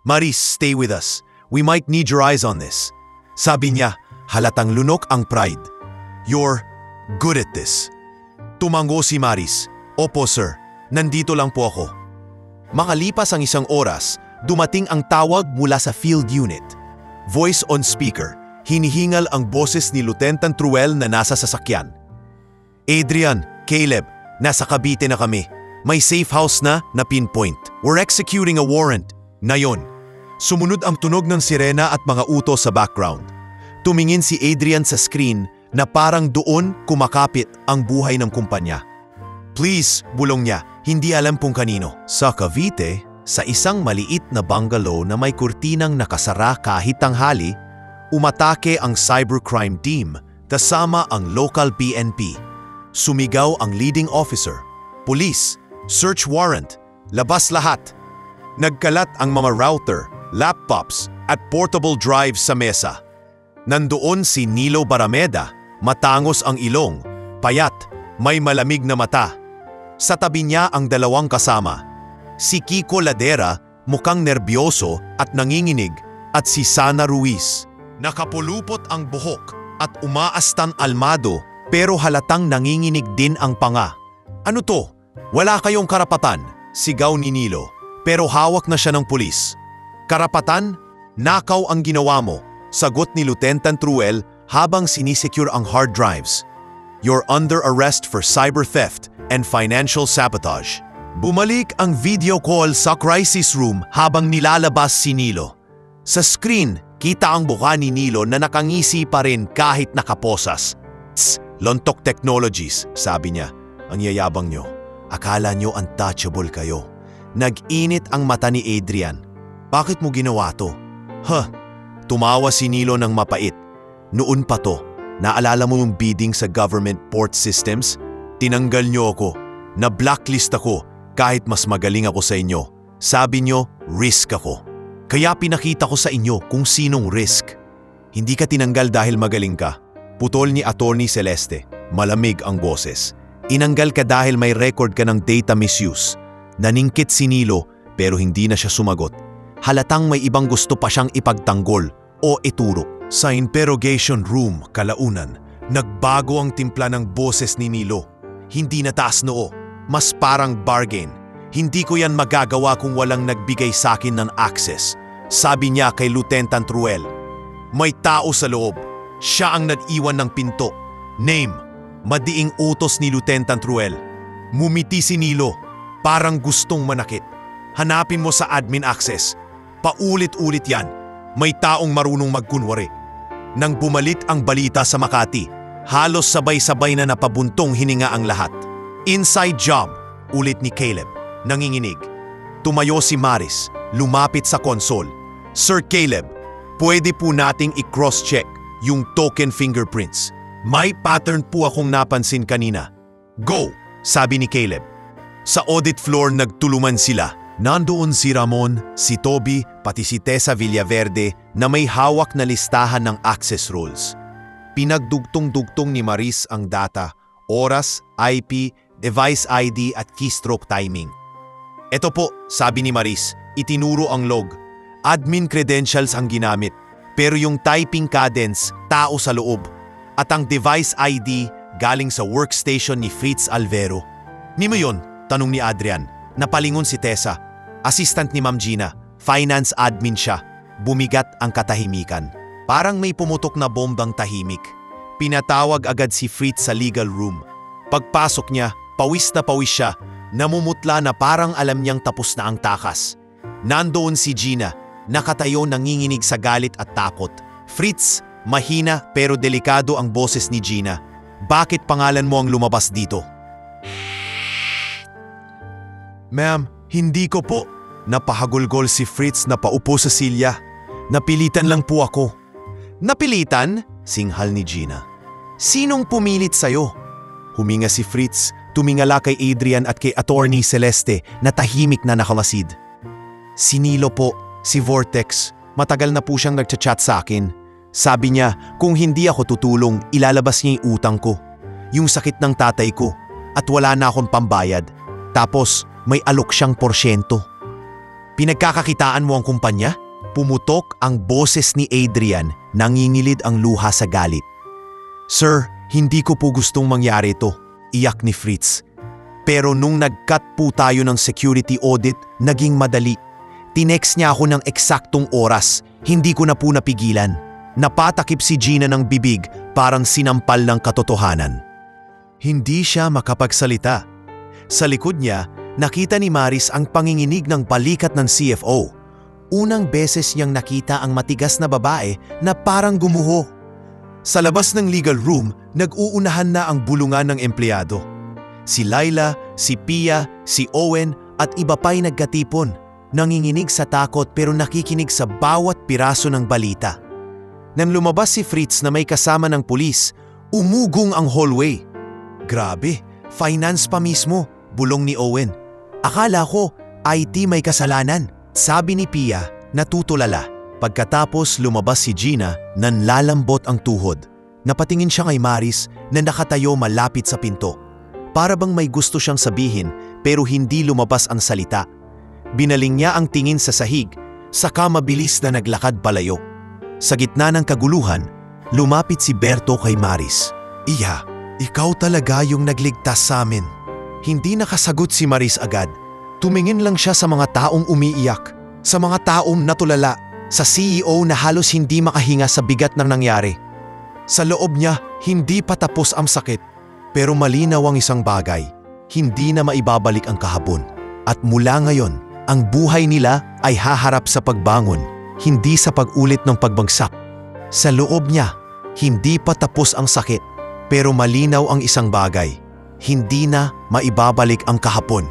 Maris, stay with us. We might need your eyes on this. Sabi niya, halatang lunok ang pride. You're good at this. Tumango si Maris. Opo sir, nandito lang po ako. Makalipas ang isang oras, dumating ang tawag mula sa field unit. Voice on speaker, hinihingal ang boses ni Lieutenant Truel na nasa sasakyan. Adrian, Caleb, nasa Cavite na kami. May safe house na pinpoint. We're executing a warrant. Ngayon, sumunod ang tunog ng sirena at mga utos sa background. Tumingin si Adrian sa screen na parang doon kumakapit ang buhay ng kumpanya. Please, bulong niya, hindi alam kung kanino. Sa Cavite, sa isang maliit na bungalow na may kurtinang nakasara kahit tanghali, umatake ang cybercrime team kasama ang local PNP. Sumigaw ang leading officer, police, search warrant, labas lahat. Nagkalat ang mga router, laptops at portable drives sa mesa. Nandoon si Nilo Barameda, matangos ang ilong, payat, may malamig na mata. Sa tabi niya ang dalawang kasama, si Kiko Ladera, mukhang nerbyoso at nanginginig, at si Sana Ruiz. Nakapulupot ang buhok at umaastan almado pero halatang nanginginig din ang panga. Ano to? Wala kayong karapatan, sigaw ni Nilo, pero hawak na siya ng pulis. Karapatan? Nakaw ang ginawa mo, sagot ni Lieutenant Truel habang sinisecure ang hard drives. You're under arrest for cyber theft and financial sabotage. Bumalik ang video call sa crisis room habang nilalabas si Nilo. Sa screen, kita ang mukha ni Nilo na nakangisi pa rin kahit nakaposas. Tss, Lontok Technologies, sabi niya. Ang yayabang nyo. Akala nyo untouchable kayo. Nag-init ang mata ni Adrian. Bakit mo ginawa to? Tumawa si Nilo ng mapait. Noon pa to. Naalala mo yung bidding sa government port systems? Tinanggal nyo ako. Na-blacklist ako kahit mas magaling ako sa inyo. Sabi nyo, risk ako. Kaya pinakita ko sa inyo kung sinong risk. Hindi ka tinanggal dahil magaling ka. Putol ni Attorney Celeste. Malamig ang boses. Inanggal ka dahil may record ka ng data misuse. Naningkit si Nilo pero hindi na siya sumagot. Halatang may ibang gusto pa siyang ipagtanggol o ituro. Sa interrogation room, kalaunan, nagbago ang timpla ng boses ni Nilo. Hindi na taas noo, mas parang bargain. Hindi ko yan magagawa kung walang nagbigay sa akin ng access. Sabi niya kay Lieutenant Truel. May tao sa loob. Siya ang nag-iwan ng pinto. Name. Madiing utos ni Lieutenant Truel. Mumiti si Nilo. Parang gustong manakit. Hanapin mo sa admin access. Paulit-ulit yan. May taong marunong magkunwari. Nang bumalik ang balita sa Makati, halos sabay-sabay na napabuntong hininga ang lahat. Inside job, ulit ni Caleb. Nanginginig. Tumayo si Maris. Lumapit sa console. Sir Caleb, pwede po nating i-cross-check yung token fingerprints. May pattern po akong napansin kanina. Go! Sabi ni Caleb. Sa audit floor nagtulungan sila. Nandoon si Ramon, si Toby, pati si Tessa Villaverde na may hawak na listahan ng access rules. Pinagdugtong-dugtong ni Maris ang data, oras, IP, device ID at keystroke timing. Ito po, sabi ni Maris, itinuro ang log. Admin credentials ang ginamit, pero yung typing cadence, tao sa loob. At ang device ID galing sa workstation ni Fritz Alvero. Ni mo yun? Tanong ni Adrian. Napalingon si Tessa. Assistant ni Ma'am Gina. Finance admin siya. Bumigat ang katahimikan. Parang may pumutok na bombang tahimik. Pinatawag agad si Fritz sa legal room. Pagpasok niya, pawis na pawis siya. Namumutla na parang alam niyang tapos na ang takas. Nandoon si Gina. Nakatayo nanginginig sa galit at takot. Fritz, mahina pero delikado ang boses ni Gina. Bakit pangalan mo ang lumabas dito? Ma'am, hindi ko po. Napahagulgol si Fritz na paupo sa silya. Napilitan lang po ako. Napilitan? Singhal ni Gina. Sinong pumilit sa'yo? Huminga si Fritz, tumingala kay Adrian at kay Attorney Celeste na tahimik na nakamasid. Si Nilo po, si Vortex. Matagal na po siyang nagchat-chat sa akin. Sabi niya, kung hindi ako tutulong, ilalabas niya yung utang ko. Yung sakit ng tatay ko. At wala na akong pambayad. Tapos, may alok siyang porsyento. Pinagkakakitaan mo ang kumpanya? Pumutok ang boses ni Adrian, nangingilid ang luha sa galit. Sir, hindi ko po gustong mangyari ito, iyak ni Fritz. Pero nung nag-cut po tayo ng security audit, naging madali. Tinext niya ako ng eksaktong oras, hindi ko na po napigilan. Napatakip si Gina ng bibig, parang sinampal ng katotohanan. Hindi siya makapagsalita. Sa likod niya, nakita ni Maris ang panginginig ng balikat ng CFO. Unang beses niyang nakita ang matigas na babae na parang gumuho. Sa labas ng legal room, nag-uunahan na ang bulungan ng empleyado. Si Laila, si Pia, si Owen at iba pa'y nagkatipon. Nanginginig sa takot pero nakikinig sa bawat piraso ng balita. Nang lumabas si Fritz na may kasama ng pulis, umugong ang hallway. Grabe, finance pa mismo, bulong ni Owen. Akala ko, IT may kasalanan, sabi ni Pia, natutulala. Pagkatapos lumabas si Gina, nanlalambot ang tuhod. Napatingin siya kay Maris na nakatayo malapit sa pinto. Para bang may gusto siyang sabihin pero hindi lumabas ang salita. Binaling niya ang tingin sa sahig, saka mabilis na naglakad palayo. Sa gitna ng kaguluhan, lumapit si Berto kay Maris. Iya, ikaw talaga yung nagligtas sa amin. Hindi nakasagot si Maris agad. Tumingin lang siya sa mga taong umiiyak, sa mga taong natulala, sa CEO na halos hindi makahinga sa bigat ng nangyari. Sa loob niya, hindi pa tapos ang sakit. Pero malinaw ang isang bagay, hindi na maibabalik ang kahapon. At mula ngayon, ang buhay nila ay haharap sa pagbangon, hindi sa pag-ulit ng pagbagsak. Sa loob niya, hindi pa tapos ang sakit, pero malinaw ang isang bagay, hindi na maibabalik ang kahapon.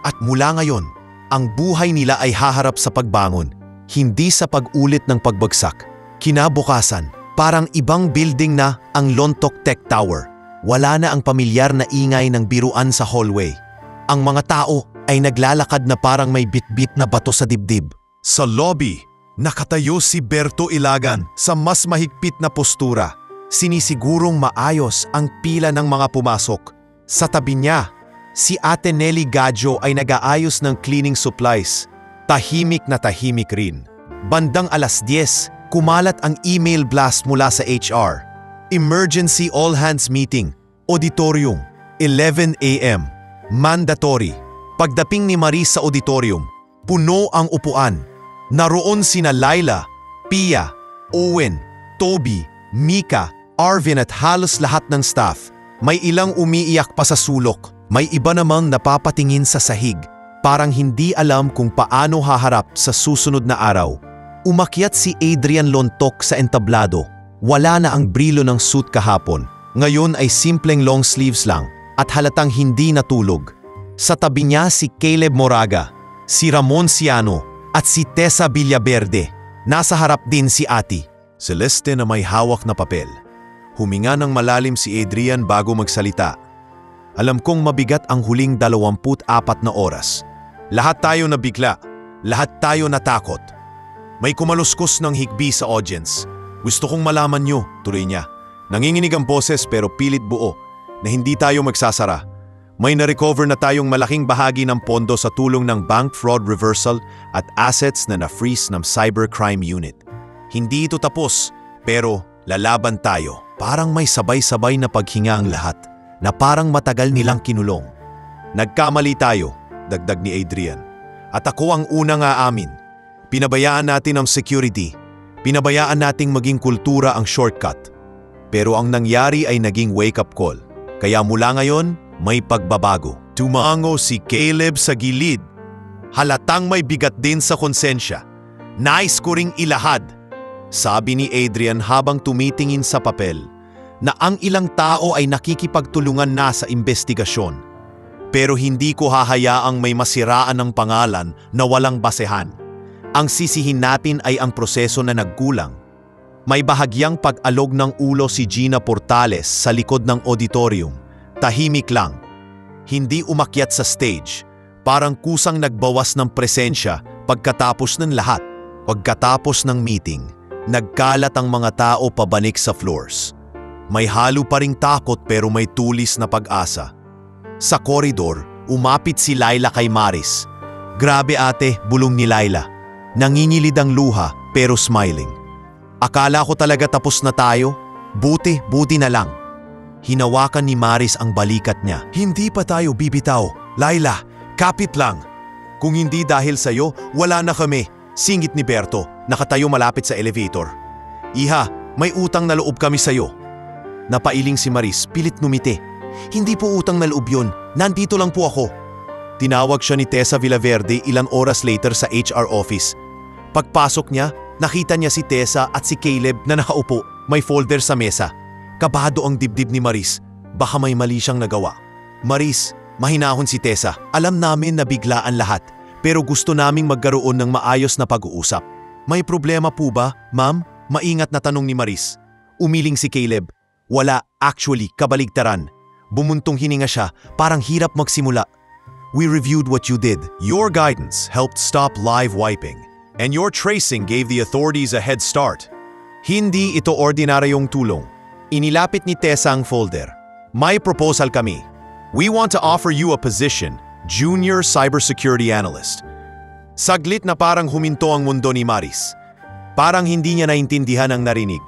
At mula ngayon, ang buhay nila ay haharap sa pagbangon, hindi sa pag-ulit ng pagbagsak. Kinabukasan, parang ibang building na ang Lontok Tech Tower. Wala na ang pamilyar na ingay ng biruan sa hallway. Ang mga tao ay naglalakad na parang may bitbit na bato sa dibdib. Sa lobby, nakatayo si Berto Ilagan sa mas mahigpit na postura. Sinisigurong maayos ang pila ng mga pumasok. Sa tabi niya, si Ate Nelly Gadjo ay nag-aayos ng cleaning supplies. Tahimik na tahimik rin. Bandang 10:00, kumalat ang email blast mula sa HR. Emergency all-hands meeting, auditorium, 11 a.m. Mandatory. Pagdating ni Maris sa auditorium, puno ang upuan. Naroon sina Laila, Pia, Owen, Toby, Mika, Arvin at halos lahat ng staff. May ilang umiiyak pa sa sulok. May iba namang napapatingin sa sahig, parang hindi alam kung paano haharap sa susunod na araw. Umakyat si Adrian Lontok sa entablado. Wala na ang brilo ng suit kahapon. Ngayon ay simpleng long sleeves lang at halatang hindi natulog. Sa tabi niya si Caleb Moraga, si Ramon Ciano at si Tessa Villaverde. Nasa harap din si Ati, Celeste na may hawak na papel. Huminga ng malalim si Adrian bago magsalita. Alam kong mabigat ang huling 24 na oras. Lahat tayo nabigla, lahat tayo natakot. May kumaluskos ng higbi sa audience. Gusto kong malaman niyo, tuloy niya. Nanginginig ang boses pero pilit buo na hindi tayo magsasara. May na-recover na tayong malaking bahagi ng pondo sa tulong ng bank fraud reversal at assets na na-freeze ng cybercrime unit. Hindi ito tapos, pero lalaban tayo. Parang may sabay-sabay na paghinga ang lahat, na parang matagal nilang kinulong. Nagkamali tayo, dagdag ni Adrian. At ako ang unang aamin. Pinabayaan natin ang security. Pinabayaan nating maging kultura ang shortcut. Pero ang nangyari ay naging wake-up call. Kaya mula ngayon, may pagbabago. Tumango si Caleb sa gilid. Halatang may bigat din sa konsensya. Nais ko ring ilahad, sabi ni Adrian habang tumitingin sa papel, na ang ilang tao ay nakikipagtulungan na sa investigasyon. Pero hindi ko hahayaang may masiraan ng pangalan na walang basehan. Ang sisihin natin ay ang proseso na nagkulang. May bahagyang pag-alog ng ulo si Gina Portales sa likod ng auditorium. Tahimik lang. Hindi umakyat sa stage. Parang kusang nagbawas ng presensya pagkatapos ng lahat. Pagkatapos ng meeting, nagkalat ang mga tao pabanik sa floors. May halo pa ring takot pero may tulis na pag-asa. Sa koridor, umapit si Laila kay Maris. Grabe ate, bulong ni Laila. Nangingilid ang luha pero smiling. Akala ko talaga tapos na tayo. Buti na lang. Hinawakan ni Maris ang balikat niya. Hindi pa tayo bibitaw. Laila, kapit lang. Kung hindi dahil sa'yo, wala na kami. Singit ni Berto, nakatayo malapit sa elevator. Iha, may utang na loob kami sa'yo. Napailing si Maris, pilit numiti. Hindi po utang na loob yun, nandito lang po ako. Tinawag siya ni Tessa Villaverde ilang oras later sa HR office. Pagpasok niya, nakita niya si Tessa at si Caleb na nakaupo, may folder sa mesa. Kabado ang dibdib ni Maris, baka may mali siyang nagawa. Maris, mahinahon si Tessa. Alam namin na biglaan lahat, pero gusto naming magkaroon ng maayos na pag-uusap. May problema po ba, ma'am? Maingat na tanong ni Maris. Umiling si Caleb. Wala, actually, kabaligtaran. Bumuntong hininga siya, parang hirap magsimula. We reviewed what you did. Your guidance helped stop live wiping, and your tracing gave the authorities a head start. Hindi ito ordinaryong tulong. Inilapit ni Tessa ang folder. May proposal kami. We want to offer you a position, Junior Cybersecurity Analyst. Saglit na parang huminto ang mundo ni Maris. Parang hindi niya naintindihan ang narinig.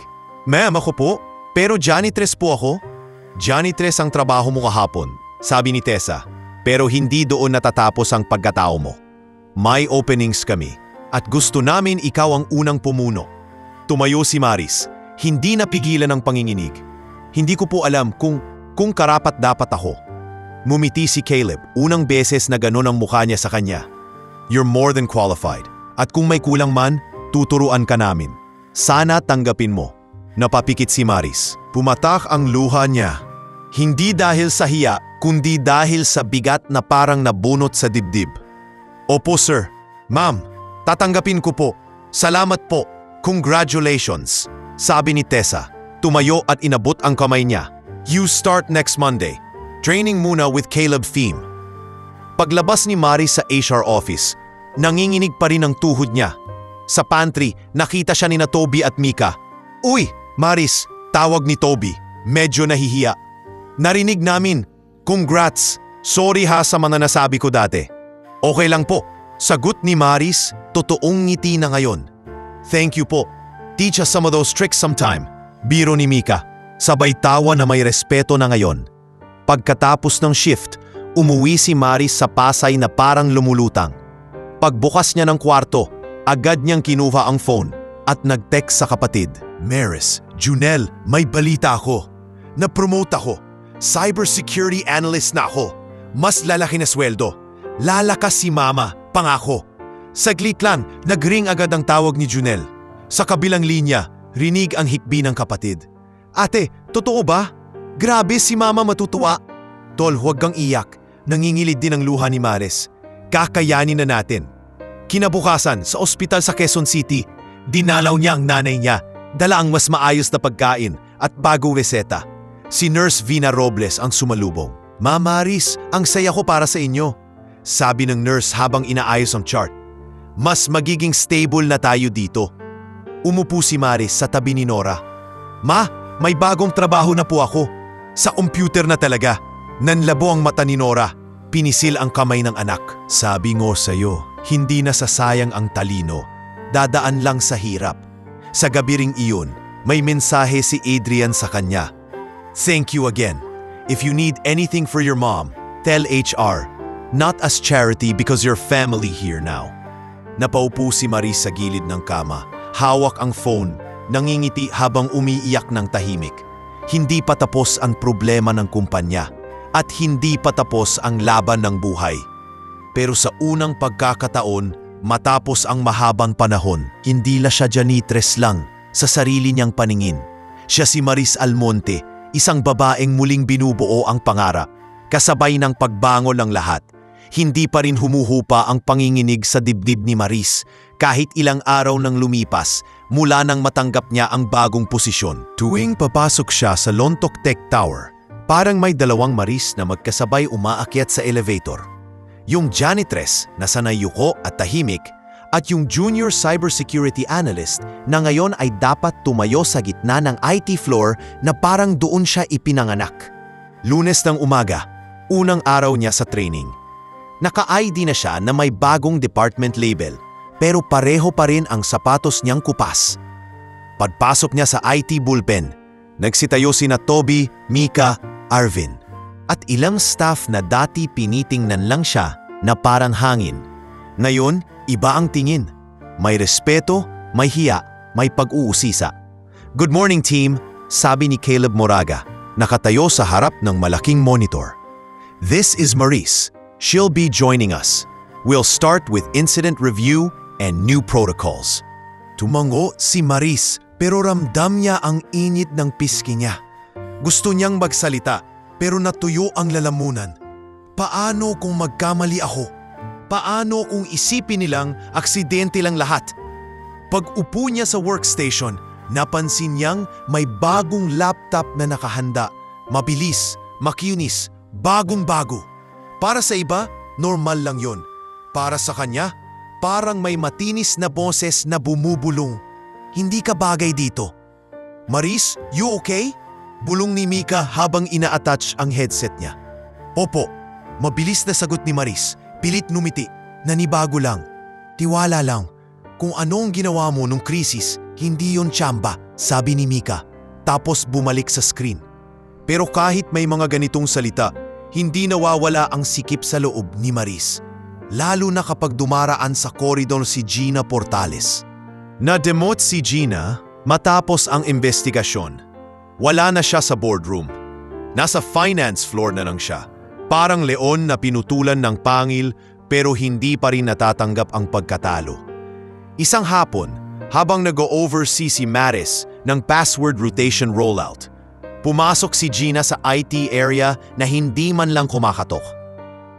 Ma'am, ako po? Pero janitress po ako? Janitress ang trabaho mo kahapon, sabi ni Tessa. Pero hindi doon natatapos ang pagkatao mo. May openings kami, at gusto namin ikaw ang unang pumuno. Tumayo si Maris. Hindi napigilan ang panginginig. Hindi ko po alam kung karapat-dapat ako. Mumiti si Caleb, unang beses na ganon ang mukha niya sa kanya. You're more than qualified. At kung may kulang man, tuturuan ka namin. Sana tanggapin mo. Napapikit si Maris. Pumatak ang luha niya. Hindi dahil sa hiya, kundi dahil sa bigat na parang nabunot sa dibdib. Opo sir. Ma'am, tatanggapin ko po. Salamat po. Congratulations. Sabi ni Tessa. Tumayo at inabot ang kamay niya. You start next Monday. Training muna with Caleb Thiem. Paglabas ni Maris sa HR office, nanginginig pa rin ang tuhod niya. Sa pantry, nakita siya ni Toby at Mika. Uy, Maris, tawag ni Toby. Medyo nahihiya. Narinig namin. Congrats. Sorry ha sa mga nasabi ko dati. Okay lang po. Sagot ni Maris, totoong ngiti na ngayon. Thank you po. Teach us some of those tricks sometime. Biro ni Mika. Sabay tawa na may respeto na ngayon. Pagkatapos ng shift, umuwi si Maris sa Pasay na parang lumulutang. Pagbukas niya ng kwarto, agad niyang kinuha ang phone at nag-text sa kapatid. Maris, Junel, may balita ako. Na-promote ako. Cybersecurity analyst na ako. Mas lalaki na sweldo. Lalakas si mama, pangako. Saglit lang, nag-ring agad ang tawag ni Junel. Sa kabilang linya, rinig ang hikbi ng kapatid. Ate, totoo ba? Grabe si mama matutuwa. Tol, huwag kang iyak. Nangingilid din ang luha ni Maris. Kakayanin na natin. Kinabukasan, sa ospital sa Quezon City, dinalaw niya ang nanay niya. Dala ang mas maayos na pagkain at bagong reseta. Si Nurse Vina Robles ang sumalubong. Ma Maris, ang saya ko para sa inyo. Sabi ng nurse habang inaayos ang chart. Mas magiging stable na tayo dito. Umupo si Maris sa tabi ni Nora. Ma, may bagong trabaho na po ako. Sa computer na talaga. Nanlabo ang mata ni Nora. Pinisil ang kamay ng anak. Sabi ngo sa'yo, hindi nasasayang ang talino. Dadaan lang sa hirap. Sa gabi ring iyon, may mensahe si Adrian sa kanya. Thank you again. If you need anything for your mom, tell HR. Not as charity because you're family here now. Napaupo si Maris sa gilid ng kama. Hawak ang phone, nangingiti habang umiiyak ng tahimik. Hindi pa tapos ang problema ng kumpanya at hindi pa tapos ang laban ng buhay. Pero sa unang pagkakataon, matapos ang mahabang panahon, hindi la siya janitress lang sa sarili niyang paningin. Siya si Maris Almonte, isang babaeng muling binubuo ang pangarap, kasabay ng pagbangon ng lahat. Hindi pa rin humuhupa ang panginginig sa dibdib ni Maris kahit ilang araw nang lumipas mula nang matanggap niya ang bagong posisyon. Tuwing papasok siya sa Lontok Tech Tower, parang may dalawang Maris na magkasabay umaakyat sa elevator. Yung janitress na sanay yuko at tahimik at yung junior cybersecurity analyst na ngayon ay dapat tumayo sa gitna ng IT floor na parang doon siya ipinanganak. Lunes ng umaga, unang araw niya sa training. Naka-ID na siya na may bagong department label, pero pareho pa rin ang sapatos niyang kupas. Pagpasok niya sa IT bullpen, Nagsitayo sina Toby, Mika, Arvin. At ilang staff na dati pinitingnan lang siya na parang hangin. Ngayon, iba ang tingin. May respeto, may hiya, may pag-uusisa. "Good morning team," sabi ni Caleb Moraga, nakatayo sa harap ng malaking monitor. "This is Maris. She'll be joining us. We'll start with incident review and new protocols." Tumango si Maris pero ramdam niya ang init ng pisngi niya. Gusto niyang magsalita pero natuyo ang lalamunan. Paano kung magkamali ako? Paano kung isipin nilang aksidente lang lahat? Pag-upo niya sa workstation, napansin niyang may bagong laptop na nakahanda. Mabilis, makinis, bagong-bago. Para sa iba, normal lang yon. Para sa kanya, parang may matinis na boses na bumubulong. "Hindi ka bagay dito." "Maris, you okay?" Bulong ni Mika habang ina-attach ang headset niya. "Opo." Mabilis na sagot ni Maris. Pilit numiti. "Nanibago lang. Tiwala lang. Kung anong ginawa mo nung krisis, hindi yon tsamba," sabi ni Mika. Tapos bumalik sa screen. Pero kahit may mga ganitong salita, hindi nawawala ang sikip sa loob ni Maris. Lalo na kapag dumaraan sa koridor si Gina Portales. Na-demote si Gina matapos ang investigasyon. Wala na siya sa boardroom. Nasa finance floor na lang siya. Parang leon na pinutulan ng pangil pero hindi pa rin natatanggap ang pagkatalo. Isang hapon, habang nag-oversee si Maris ng password rotation rollout, pumasok si Gina sa IT area na hindi man lang kumakatok.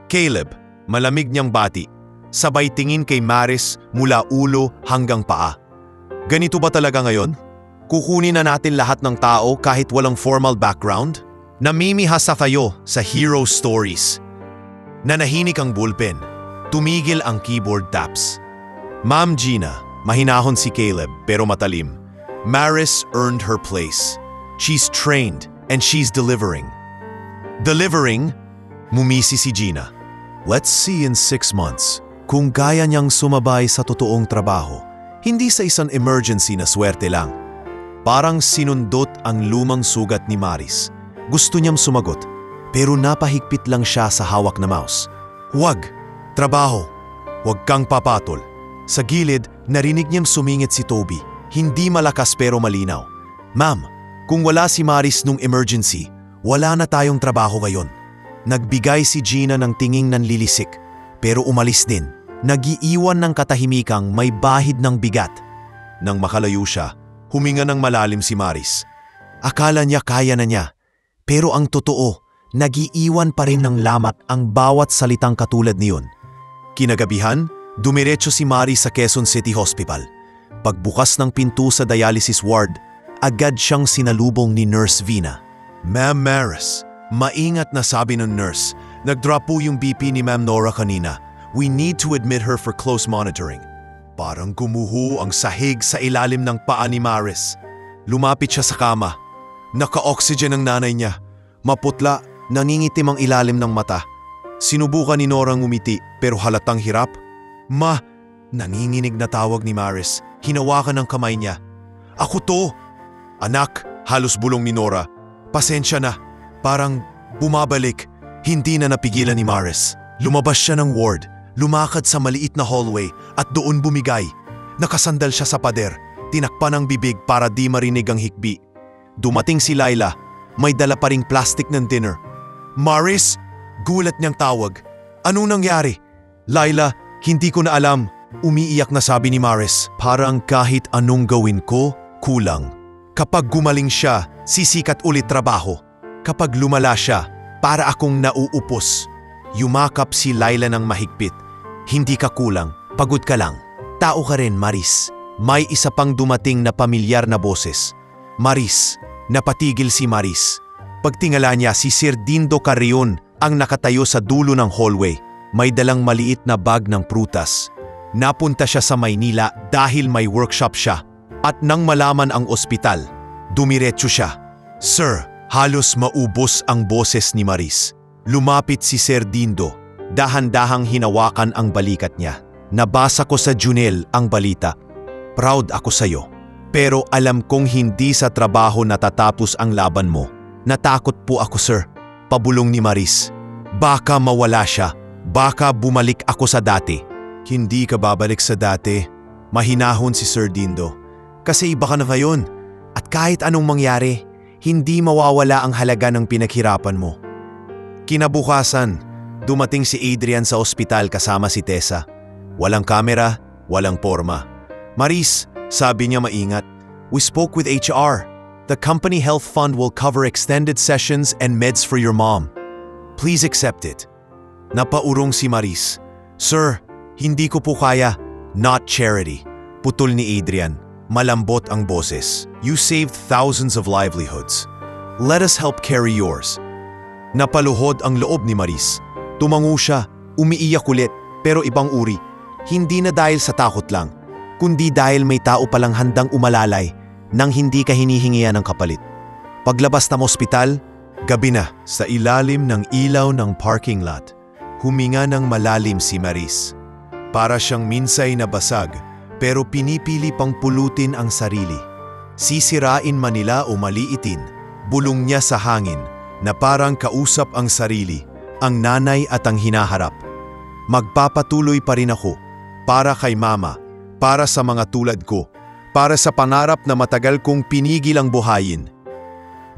Caleb, malamig niyang bati, sabay tingin kay Maris mula ulo hanggang paa. "Ganito ba talaga ngayon? Kukunin na natin lahat ng tao kahit walang formal background?" Namimihasa kayo sa hero stories. Nanahinik ang bullpen. Tumigil ang keyboard taps. "Ma'am Gina," mahinahon si Caleb pero matalim. "Maris earned her place. She's trained and she's delivering." "Delivering?" Mumisi si Gina. "Let's see in 6 months kung kaya niyang sumabay sa totoong trabaho. Hindi sa isang emergency na swerte lang." Parang sinundot ang lumang sugat ni Maris. Gusto niyang sumagot, pero napahigpit lang siya sa hawak na mouse. "Huwag! Trabaho! Huwag kang papatol." Sa gilid, narinig niyang sumingit si Toby. Hindi malakas pero malinaw. "Ma'am, kung wala si Maris nung emergency, wala na tayong trabaho ngayon." Nagbigay si Gina ng tinging nanlilisik, pero umalis din. Nag-iiwan ng katahimikang may bahid ng bigat. Nang makalayo siya, huminga ng malalim si Maris. Akala niya kaya na niya. Pero ang totoo, nag-iiwan pa rin ng lamat ang bawat salitang katulad niyon. Kinagabihan, dumiretso si Maris sa Quezon City Hospital. Pagbukas ng pinto sa dialysis ward, agad siyang sinalubong ni Nurse Vina. "Ma'am Maris," maingat na sabi ng nurse, "nag-drop po yung BP ni Ma'am Nora kanina. We need to admit her for close monitoring." Parang gumuho ang sahig sa ilalim ng paa ni Maris. Lumapit siya sa kama. Naka-oxygen ang nanay niya. Maputla, nangingitim ang ilalim ng mata. Sinubukan ni Nora ngumiti pero halatang hirap. "Ma!" Nanginginig na tawag ni Maris. Hinawakan ang kamay niya. "Ako to!" "Anak," halos bulong ni Nora. "Pasensya na." Parang bumabalik. Hindi na napigilan ni Maris. Lumabas siya ng ward. Lumakad sa maliit na hallway at doon bumigay. Nakasandal siya sa pader. Tinakpan ang bibig para di marinig ang hikbi. Dumating si Laila. May dala pa ring plastic ng dinner. "Maris!" Gulat niyang tawag. "Anong nangyari?" "Laila, hindi ko na alam." Umiiyak na sabi ni Maris. Parang kahit anong gawin ko, kulang. Kapag gumaling siya, sisikat ulit trabaho. Kapag lumala siya, para akong nauupos. Yumakap si Laila ng mahigpit. "Hindi ka kulang, pagod ka lang. Tao ka rin, Maris." May isa pang dumating na pamilyar na boses. "Maris." Napatigil si Maris. Pagtingala niya si Sir Dindo Carrion ang nakatayo sa dulo ng hallway. May dalang maliit na bag ng prutas. Napunta siya sa Maynila dahil may workshop siya. At nang malaman ang ospital, dumiretso siya. "Sir," halos maubos ang boses ni Maris. Lumapit si Sir Dindo. Dahan-dahang hinawakan ang balikat niya. "Nabasa ko sa Junel ang balita. Proud ako sa'yo." Pero alam kong hindi sa trabaho natatapos ang laban mo. Natakot po ako, sir. Pabulong ni Maris. Baka mawala siya. Baka bumalik ako sa dati. Hindi ka babalik sa dati. Mahinahon si Sir Dindo. Kasi iba ka na ngayon. At kahit anong mangyari, hindi mawawala ang halaga ng pinaghirapan mo. Kinabukasan, dumating si Adrian sa ospital kasama si Tessa. Walang kamera, walang porma. Maris, sabi niya maingat, "We spoke with HR. The company health fund will cover extended sessions and meds for your mom. Please accept it." Napaurong si Maris. "Sir, hindi ko po kaya. Not charity." Putol ni Adrian. Malambot ang boses. "You saved thousands of livelihoods. Let us help carry yours." Napaluhod ang loob ni Maris. Tumango siya, umiiyak ulit, pero ibang uri. Hindi na dahil sa takot lang, kundi dahil may tao palang handang umalalay nang hindi ka hinihingian ng kapalit. Paglabas ng ospital, gabi na. Sa ilalim ng ilaw ng parking lot, huminga ng malalim si Maris. Para siyang minsay na basag, pero pinipili pang pulutin ang sarili. Sisirain man nila o maliitin, bulong niya sa hangin na parang kausap ang sarili, ang nanay at ang hinaharap. Magpapatuloy pa rin ako, para kay mama, para sa mga tulad ko, para sa pangarap na matagal kong pinigil ang buhayin.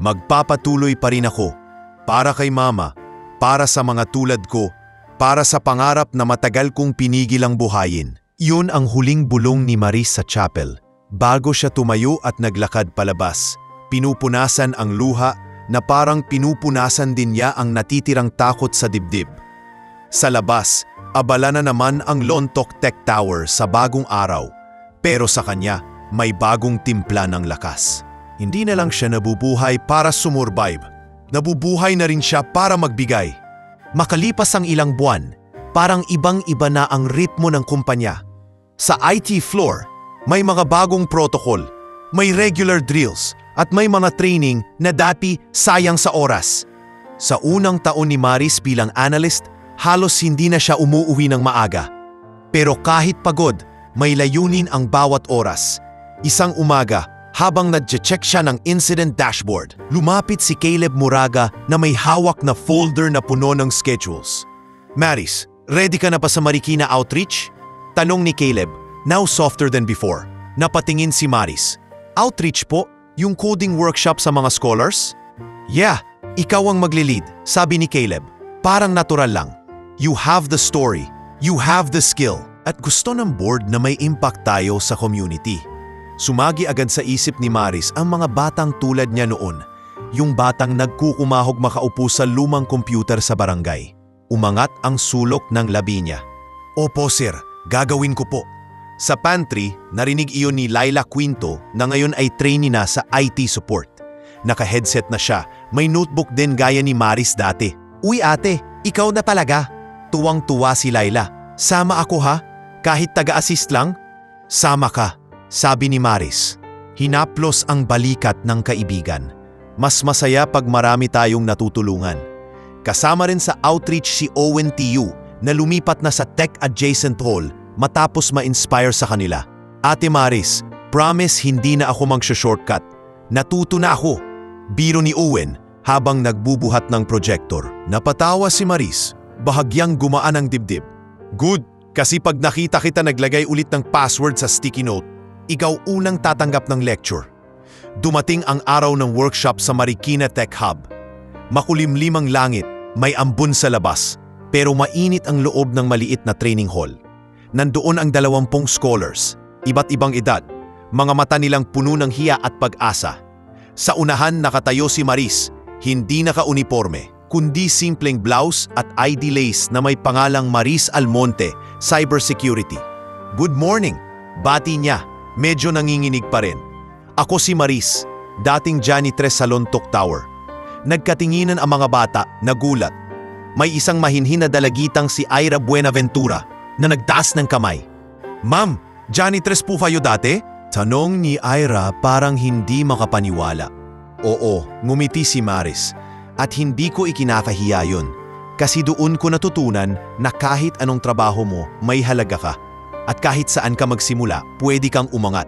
Magpapatuloy pa rin ako, para kay mama, para sa mga tulad ko, para sa pangarap na matagal kong pinigil ang buhayin. Yun ang huling bulong ni Maris sa chapel. Bago siya tumayo at naglakad palabas, pinupunasan ang luha na parang pinupunasan din niya ang natitirang takot sa dibdib. Sa labas, abala na naman ang Lontok Tech Tower sa bagong araw. Pero sa kanya, may bagong timpla ng lakas. Hindi na lang siya nabubuhay para sumurvive. Nabubuhay na rin siya para magbigay. Makalipas ang ilang buwan, parang ibang-iba na ang ritmo ng kumpanya. Sa IT floor, may mga bagong protocol, may regular drills, at may mga training na dati sayang sa oras. Sa unang taon ni Maris bilang analyst, halos hindi na siya umuuwi ng maaga. Pero kahit pagod, may layunin ang bawat oras. Isang umaga, habang nag-check siya ng incident dashboard, lumapit si Caleb Moraga na may hawak na folder na puno ng schedules. "Maris, ready ka na pa sa Marikina outreach?" Tanong ni Caleb, now softer than before. Napatingin si Maris. "Outreach po? Yung coding workshop sa mga scholars?" "Yeah, ikaw ang magli-lead," sabi ni Caleb. Parang natural lang. You have the story, you have the skill, at gusto ng board na may impact tayo sa community. Sumagi agad sa isip ni Maris ang mga batang tulad niya noon, yung batang nagkukumahog makaupo sa lumang computer sa barangay. Umangat ang sulok ng labi niya. "Opo sir, gagawin ko po." Sa pantry, narinig iyon ni Laila Quinto na ngayon ay trainee na sa IT support. Naka-headset na siya, may notebook din gaya ni Maris dati. "Uy ate, ikaw na talaga." Tuwang-tuwa si Laila. "Sama ako ha? Kahit taga-assist lang?" "Sama ka," sabi ni Maris. Hinaplos ang balikat ng kaibigan. Mas masaya pag marami tayong natutulungan. Kasama rin sa outreach si Owen TU na lumipat na sa tech-adjacent role matapos ma-inspire sa kanila. "Ate Maris, promise hindi na ako mag-shortcut. Natuto na ako." Biro ni Owen habang nagbubuhat ng projector. Napatawa si Maris. Bahagyang gumaan ang dibdib. "Good, kasi pag nakita kita naglagay ulit ng password sa sticky note, ikaw unang tatanggap ng lecture." Dumating ang araw ng workshop sa Marikina Tech Hub. Makulimlim ang langit, may ambon sa labas, pero mainit ang loob ng maliit na training hall. Nandoon ang 20 scholars, iba't ibang edad, mga mata nilang puno ng hiya at pag-asa. Sa unahan nakatayo si Maris, hindi naka-uniforme, kundi simpleng blouse at ID lace na may pangalang Maris Almonte, Cybersecurity. "Good morning," bati niya, medyo nanginginig pa rin. "Ako si Maris, dating janitress sa Lontok Tower." Nagkatinginan ang mga bata, nagulat. May isang mahinhin na dalagitang si Ira Buenaventura na nagtaas ng kamay. "Ma'am, janitress po kayo dati?" Tanong ni Ira parang hindi makapaniwala. "Oo," ngumiti si Maris. "At hindi ko ikinakahiya yun. Kasi doon ko natutunan na kahit anong trabaho mo, may halaga ka. At kahit saan ka magsimula, pwede kang umangat."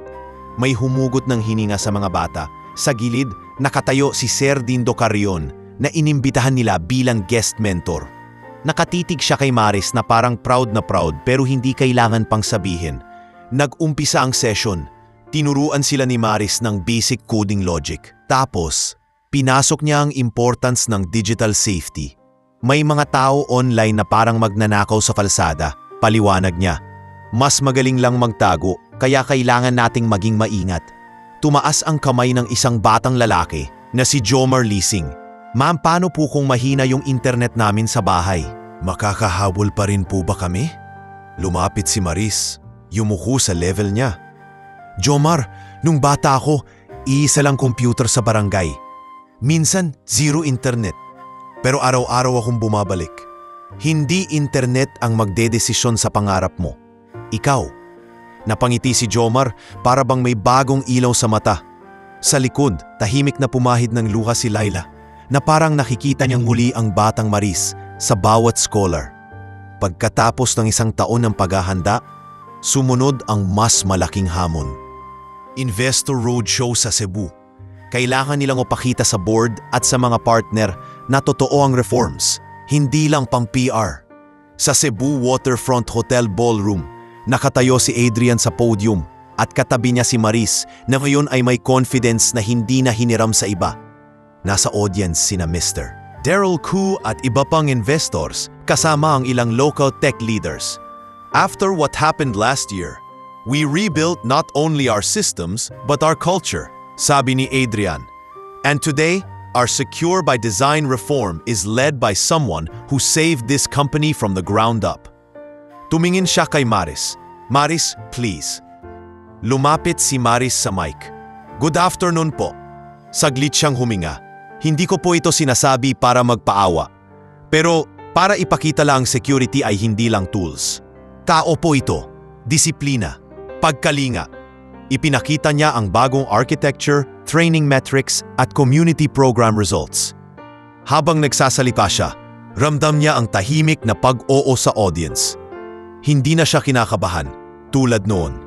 may humugot ng hininga sa mga bata. Sa gilid, nakatayo si Sir Dindo Carrion na inimbitahan nila bilang guest mentor. Nakatitig siya kay Maris na parang proud na proud pero hindi kailangan pang sabihin. Nag-umpisa ang session. Tinuruan sila ni Maris ng basic coding logic. Tapos, pinasok niya ang importance ng digital safety. May mga tao online na parang magnanakaw sa kalsada. Paliwanag niya. Mas magaling lang magtago, kaya kailangan nating maging maingat. Tumaas ang kamay ng isang batang lalaki na si Jomar Leasing. Ma'am, paano po kung mahina yung internet namin sa bahay? Makakahabol pa rin po ba kami? Lumapit si Maris. Yumuko sa level niya. Jomar, nung bata ako, iisa lang computer sa barangay. Minsan, zero internet. Pero araw-araw akong bumabalik. Hindi internet ang magdedesisyon sa pangarap mo. Ikaw. Napangiti si Jomar para bang may bagong ilaw sa mata. Sa likod, tahimik na pumahid ng luha si Laila na parang nakikita niyang muli ang batang Maris sa bawat scholar. Pagkatapos ng isang taon ng paghahanda, sumunod ang mas malaking hamon. Investor Roadshow sa Cebu. Kailangan nilang upakita sa board at sa mga partner na totoo ang reforms, hindi lang pang PR. Sa Cebu Waterfront Hotel Ballroom, nakatayo si Adrian sa podium at katabi niya si Maris na ngayon ay may confidence na hindi na hiniram sa iba. Nasa audience sina Mr. Daryl Koo at iba pang investors kasama ang ilang local tech leaders. After what happened last year, we rebuilt not only our systems but our culture, sabi ni Adrian. And today, our Secure by Design reform is led by someone who saved this company from the ground up. Tumingin siya kay Maris. Maris, please. Lumapit si Maris sa mic. Good afternoon po. Saglit siyang huminga. Hindi ko po ito sinasabi para magpaawa. Pero para ipakita lang security ay hindi lang tools. Tao po ito. Disiplina. Pagkalinga. Ipinakita niya ang bagong architecture, training metrics at community program results. Habang nagsasalita siya, ramdam niya ang tahimik na pag-oo sa audience. Hindi na siya kinakabahan, tulad noon.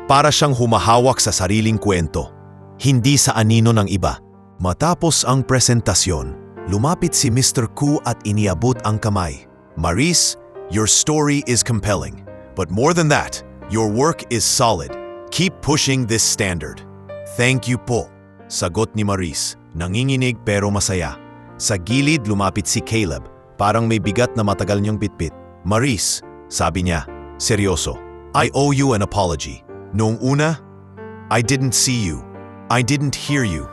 Para siyang humahawak sa sariling kwento, hindi sa anino ng iba. Matapos ang presentasyon, lumapit si Mr. Koo at iniabot ang kamay. Maris, your story is compelling. But more than that, your work is solid. Keep pushing this standard. Thank you po, sagot ni Maris, nanginginig pero masaya. Sa gilid lumapit si Caleb, parang may bigat na matagal niyang bitbit. Maris, sabi niya, seryoso, I owe you an apology. Noong una, I didn't see you. I didn't hear you.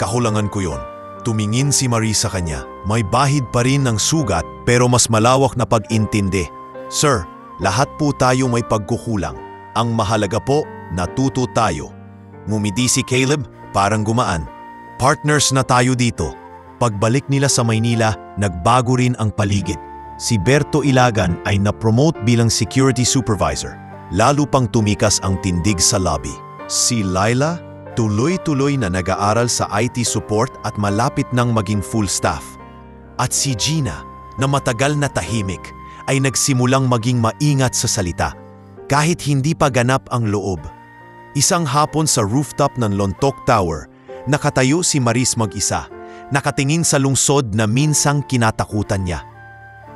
Kahulangan ko yon. Tumingin si Maris sa kanya. May bahid pa rin ng sugat pero mas malawak na pag-intindi. Sir, lahat po tayo may pagkukulang. Ang mahalaga po, natuto tayo. Ngumiti si Caleb, parang gumaan. Partners na tayo dito. Pagbalik nila sa Maynila, nagbago rin ang paligid. Si Berto Ilagan ay na-promote bilang security supervisor. Lalo pang tumikas ang tindig sa lobby. Si Laila, tuloy-tuloy na nag-aaral sa IT support at malapit nang maging full staff. At si Gina, na matagal na tahimik, ay nagsimulang maging maingat sa salita. Kahit hindi pa ganap ang loob. Isang hapon sa rooftop ng Lontok Tower, nakatayo si Maris mag-isa, nakatingin sa lungsod na minsang kinatakutan niya.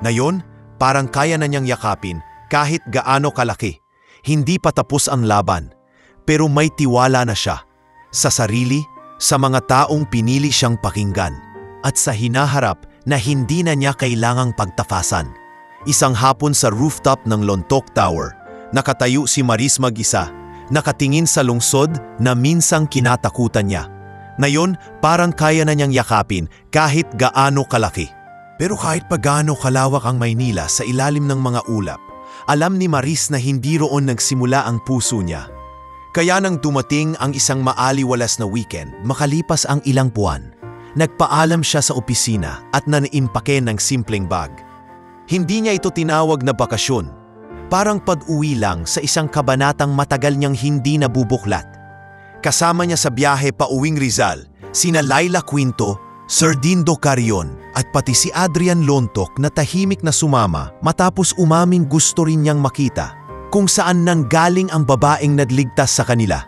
Ngayon, parang kaya na niyang yakapin kahit gaano kalaki. Hindi pa tapos ang laban, pero may tiwala na siya. Sa sarili, sa mga taong pinili siyang pakinggan, at sa hinaharap na hindi na niya kailangang pagtafasan. Isang hapon sa rooftop ng Lontok Tower, nakatayo si Maris mag-isa, nakatingin sa lungsod na minsang kinatakutan niya. Ngayon, parang kaya na niyang yakapin kahit gaano kalaki. Pero kahit pa gaano kalawak ang Maynila sa ilalim ng mga ulap, alam ni Maris na hindi roon nagsimula ang puso niya. Kaya nang dumating ang isang maaliwalas na weekend, makalipas ang ilang buwan, nagpaalam siya sa opisina at naniimpake ng simpleng bag. Hindi niya ito tinawag na bakasyon, parang pag-uwi lang sa isang kabanatang matagal niyang hindi nabubuklat. Kasama niya sa biyahe pa uwing Rizal, sina Laila Quinto, Sir Dindo Carrion at pati si Adrian Lontok na tahimik na sumama matapos umaming gusto rin niyang makita kung saan nanggaling ang babaeng nagligtas sa kanila.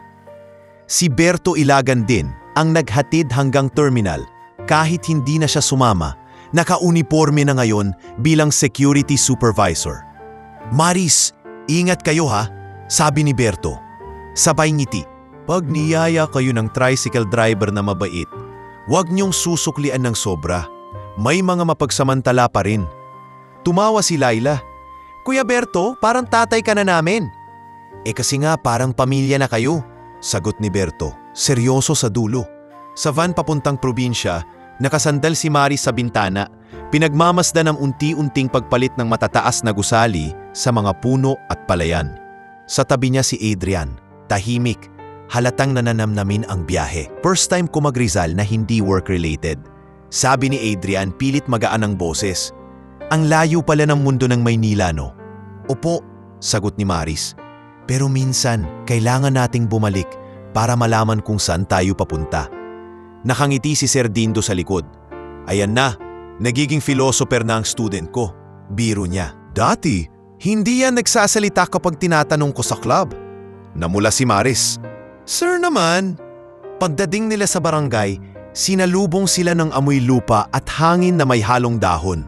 Si Berto Ilagan din ang naghatid hanggang terminal kahit hindi na siya sumama. Naka-uniforme na ngayon bilang security supervisor. Maris, ingat kayo ha, sabi ni Berto. Sabay ngiti. Pag niyaya kayo ng tricycle driver na mabait, huwag niyong susuklian ng sobra. May mga mapagsamantala pa rin. Tumawa si Laila. Kuya Berto, parang tatay ka na namin. Kasi nga parang pamilya na kayo, sagot ni Berto, seryoso sa dulo. Sa van papuntang probinsya, nakasandal si Maris sa bintana, pinagmamasdan ng unti-unting pagpalit ng matataas na gusali sa mga puno at palayan. Sa tabi niya si Adrian, tahimik, halatang nananamnamin ang biyahe. First time ko mag-Rizal na hindi work-related. Sabi ni Adrian, pilit magaan ang boses. Ang layo pala ng mundo ng Maynila, no? Opo, sagot ni Maris. Pero minsan, kailangan nating bumalik para malaman kung saan tayo papunta. Nakangiti si Sir Dindo sa likod. Ayan na, nagiging philosopher na ang student ko. Biro niya. Dati, hindi yan nagsasalita kapag tinatanong ko sa club. Namula si Maris. Sir naman. Pagdating nila sa barangay, sinalubong sila ng amoy lupa at hangin na may halong dahon.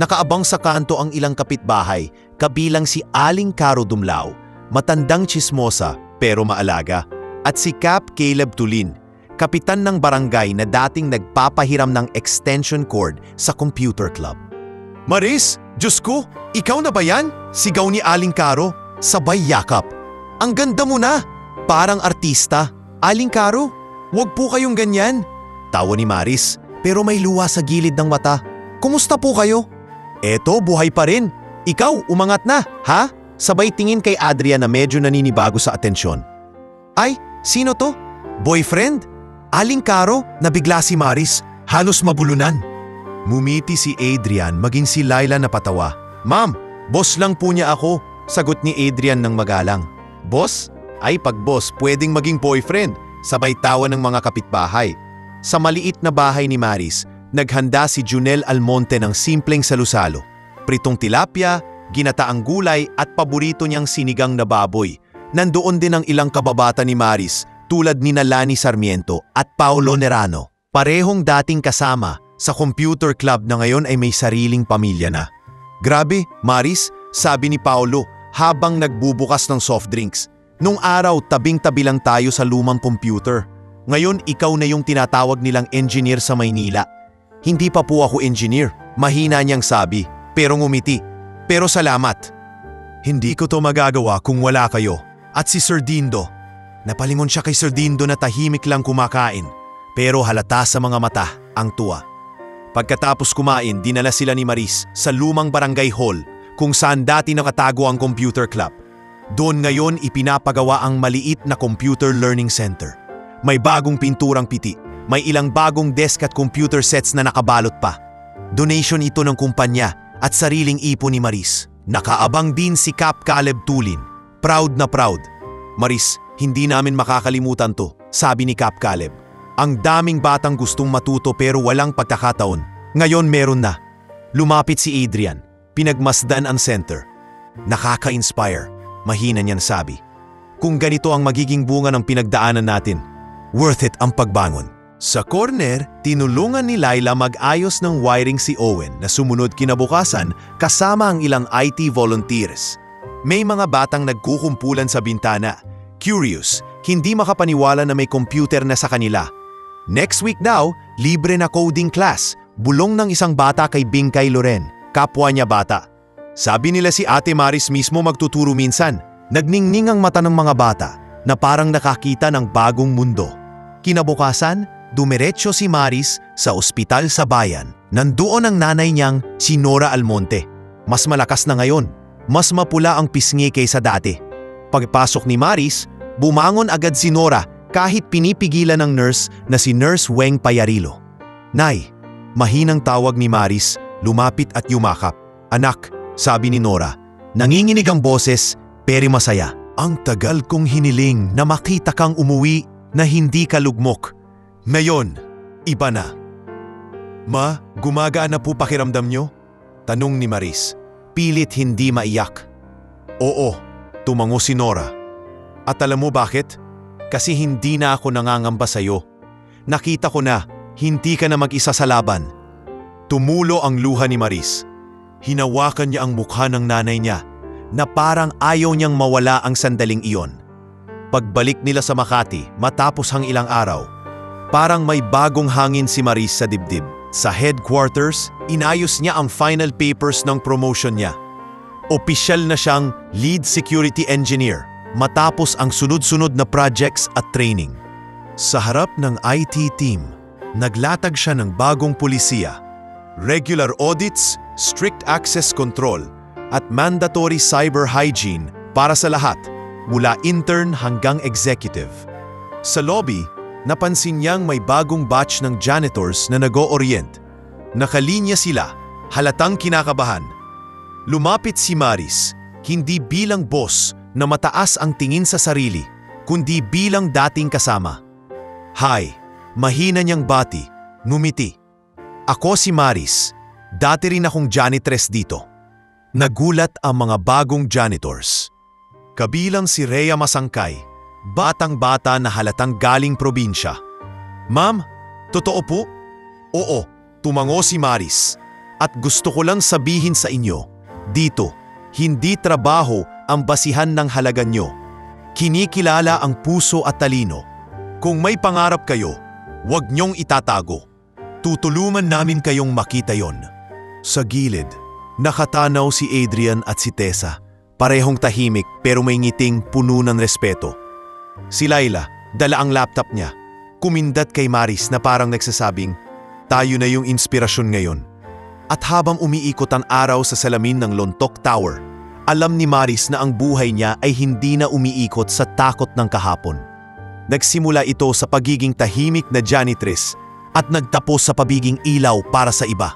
Nakaabang sa kanto ang ilang kapitbahay, kabilang si Aling Caro Dumlao, matandang tsismosa pero maalaga, at si Cap Caleb Tulin, kapitan ng barangay na dating nagpapahiram ng extension cord sa computer club. Maris, Diyos ko, ikaw na ba yan? Sigaw ni Aling Caro, sabay yakap. Ang ganda mo na, parang artista. Aling Caro, wag po kayong ganyan. Tawa ni Maris, pero may luha sa gilid ng mata. Kumusta po kayo? Eto, buhay pa rin. Ikaw, umangat na, ha? Sabay tingin kay Adrian na medyo naninibago sa atensyon. Ay, sino to? Boyfriend? Aling Caro? Nabigla si Maris, halos mabulunan. Mumiti si Adrian, maging si Laila na patawa. Ma'am, boss lang po niya ako, sagot ni Adrian ng magalang. Boss? Ay pag boss, pwedeng maging boyfriend, sabay tawa ng mga kapitbahay. Sa maliit na bahay ni Maris, naghanda si Junel Almonte ng simpleng salusalo, pritong tilapia, ginataang gulay at paborito niyang sinigang na baboy. Nandoon din ang ilang kababata ni Maris tulad ni Lani Sarmiento at Paulo Nerano. Parehong dating kasama sa computer club na ngayon ay may sariling pamilya na. Grabe, Maris, sabi ni Paulo habang nagbubukas ng soft drinks. Nung araw tabing-tabi lang tayo sa lumang computer. Ngayon ikaw na yung tinatawag nilang engineer sa Maynila. Hindi pa po ako engineer, mahina niyang sabi, pero ngumiti. Pero salamat. Hindi ko to magagawa kung wala kayo. At si Sir Dindo. Napalingon siya kay Sir Dindo na tahimik lang kumakain, pero halata sa mga mata ang tuwa. Pagkatapos kumain, dinala sila ni Maris sa lumang barangay hall kung saan dati nakatago ang computer club. Doon ngayon ipinapagawa ang maliit na computer learning center. May bagong pinturang piti. May ilang bagong desk at computer sets na nakabalot pa. Donation ito ng kumpanya at sariling ipon ni Maris. Nakaabang din si Cap Caleb Tulin. Proud na proud. Maris, hindi namin makakalimutan to, sabi ni Cap Caleb. Ang daming batang gustong matuto pero walang pagkakataon. Ngayon meron na. Lumapit si Adrian. Pinagmasdan ang center. Nakaka-inspire. Mahina niyan sabi. Kung ganito ang magiging bunga ng pinagdaanan natin, worth it ang pagbangon. Sa corner, tinulungan ni Laila mag-ayos ng wiring si Owen na sumunod kinabukasan kasama ang ilang IT volunteers. May mga batang nagkukumpulan sa bintana. Curious, hindi makapaniwala na may computer na sa kanila. Next week daw, libre na coding class. Bulong ng isang bata kay Bingkay Loren, kapwa niya bata. Sabi nila si Ate Maris mismo magtuturo minsan. Nagningning ang mata ng mga bata na parang nakakita ng bagong mundo. Kinabukasan, dumiretso si Maris sa ospital sa bayan. Nandoon ang nanay niyang si Nora Almonte. Mas malakas na ngayon. Mas mapula ang pisngi kaysa dati. Pagpasok ni Maris, bumangon agad si Nora kahit pinipigilan ng nurse na si Nurse Weng Payarilo. Nay, mahinang tawag ni Maris, lumapit at yumakap. Anak, sabi ni Nora, nanginginig ang boses, pero masaya. Ang tagal kong hiniling na makita kang umuwi na hindi ka lugmok. Ngayon, iba na. Ma, gumagaan na po pakiramdam niyo? Tanong ni Maris. Pilit hindi maiyak. Oo, tumango si Nora. At alam mo bakit? kasi hindi na ako nangangamba sa'yo. Nakita ko na, hindi ka na mag-isa sa laban. Tumulo ang luha ni Maris. Hinawakan niya ang mukha ng nanay niya na parang ayaw niyang mawala ang sandaling iyon. Pagbalik nila sa Makati matapos ang ilang araw, parang may bagong hangin si Maris sa dibdib. Sa headquarters, inayos niya ang final papers ng promotion niya. Opisyal na siyang lead security engineer matapos ang sunod-sunod na projects at training. Sa harap ng IT team, naglatag siya ng bagong pulisiya, regular audits, strict access control, at mandatory cyber hygiene para sa lahat, mula intern hanggang executive. Sa lobby, napansin niyang may bagong batch ng janitors na nag-o-orient. Nakalinya sila, halatang kinakabahan. Lumapit si Maris, hindi bilang boss na mataas ang tingin sa sarili, kundi bilang dating kasama. Hi, mahina niyang bati, ngumiti. Ako si Maris, dati rin akong janitress dito. Nagulat ang mga bagong janitors. Kabilang si Rhea Masangkay, batang-bata na halatang galing probinsya. Ma'am, totoo po? Oo, tumango si Maris. At gusto ko lang sabihin sa inyo, dito, hindi trabaho ang basihan ng halaga nyo. Kinikilala ang puso at talino. Kung may pangarap kayo, huwag nyong itatago. Tutulungan namin kayong makita yon. Sa gilid, nakatanaw si Adrian at si Tessa. Parehong tahimik pero may ngiting puno ng respeto. Si Laila, dala ang laptop niya. Kumindat kay Maris na parang nagsasabing, tayo na yung inspirasyon ngayon. At habang umiikot ang araw sa salamin ng Lontok Tower, alam ni Maris na ang buhay niya ay hindi na umiikot sa takot ng kahapon. Nagsimula ito sa pagiging tahimik na janitress at nagtapos sa pagiging ilaw para sa iba.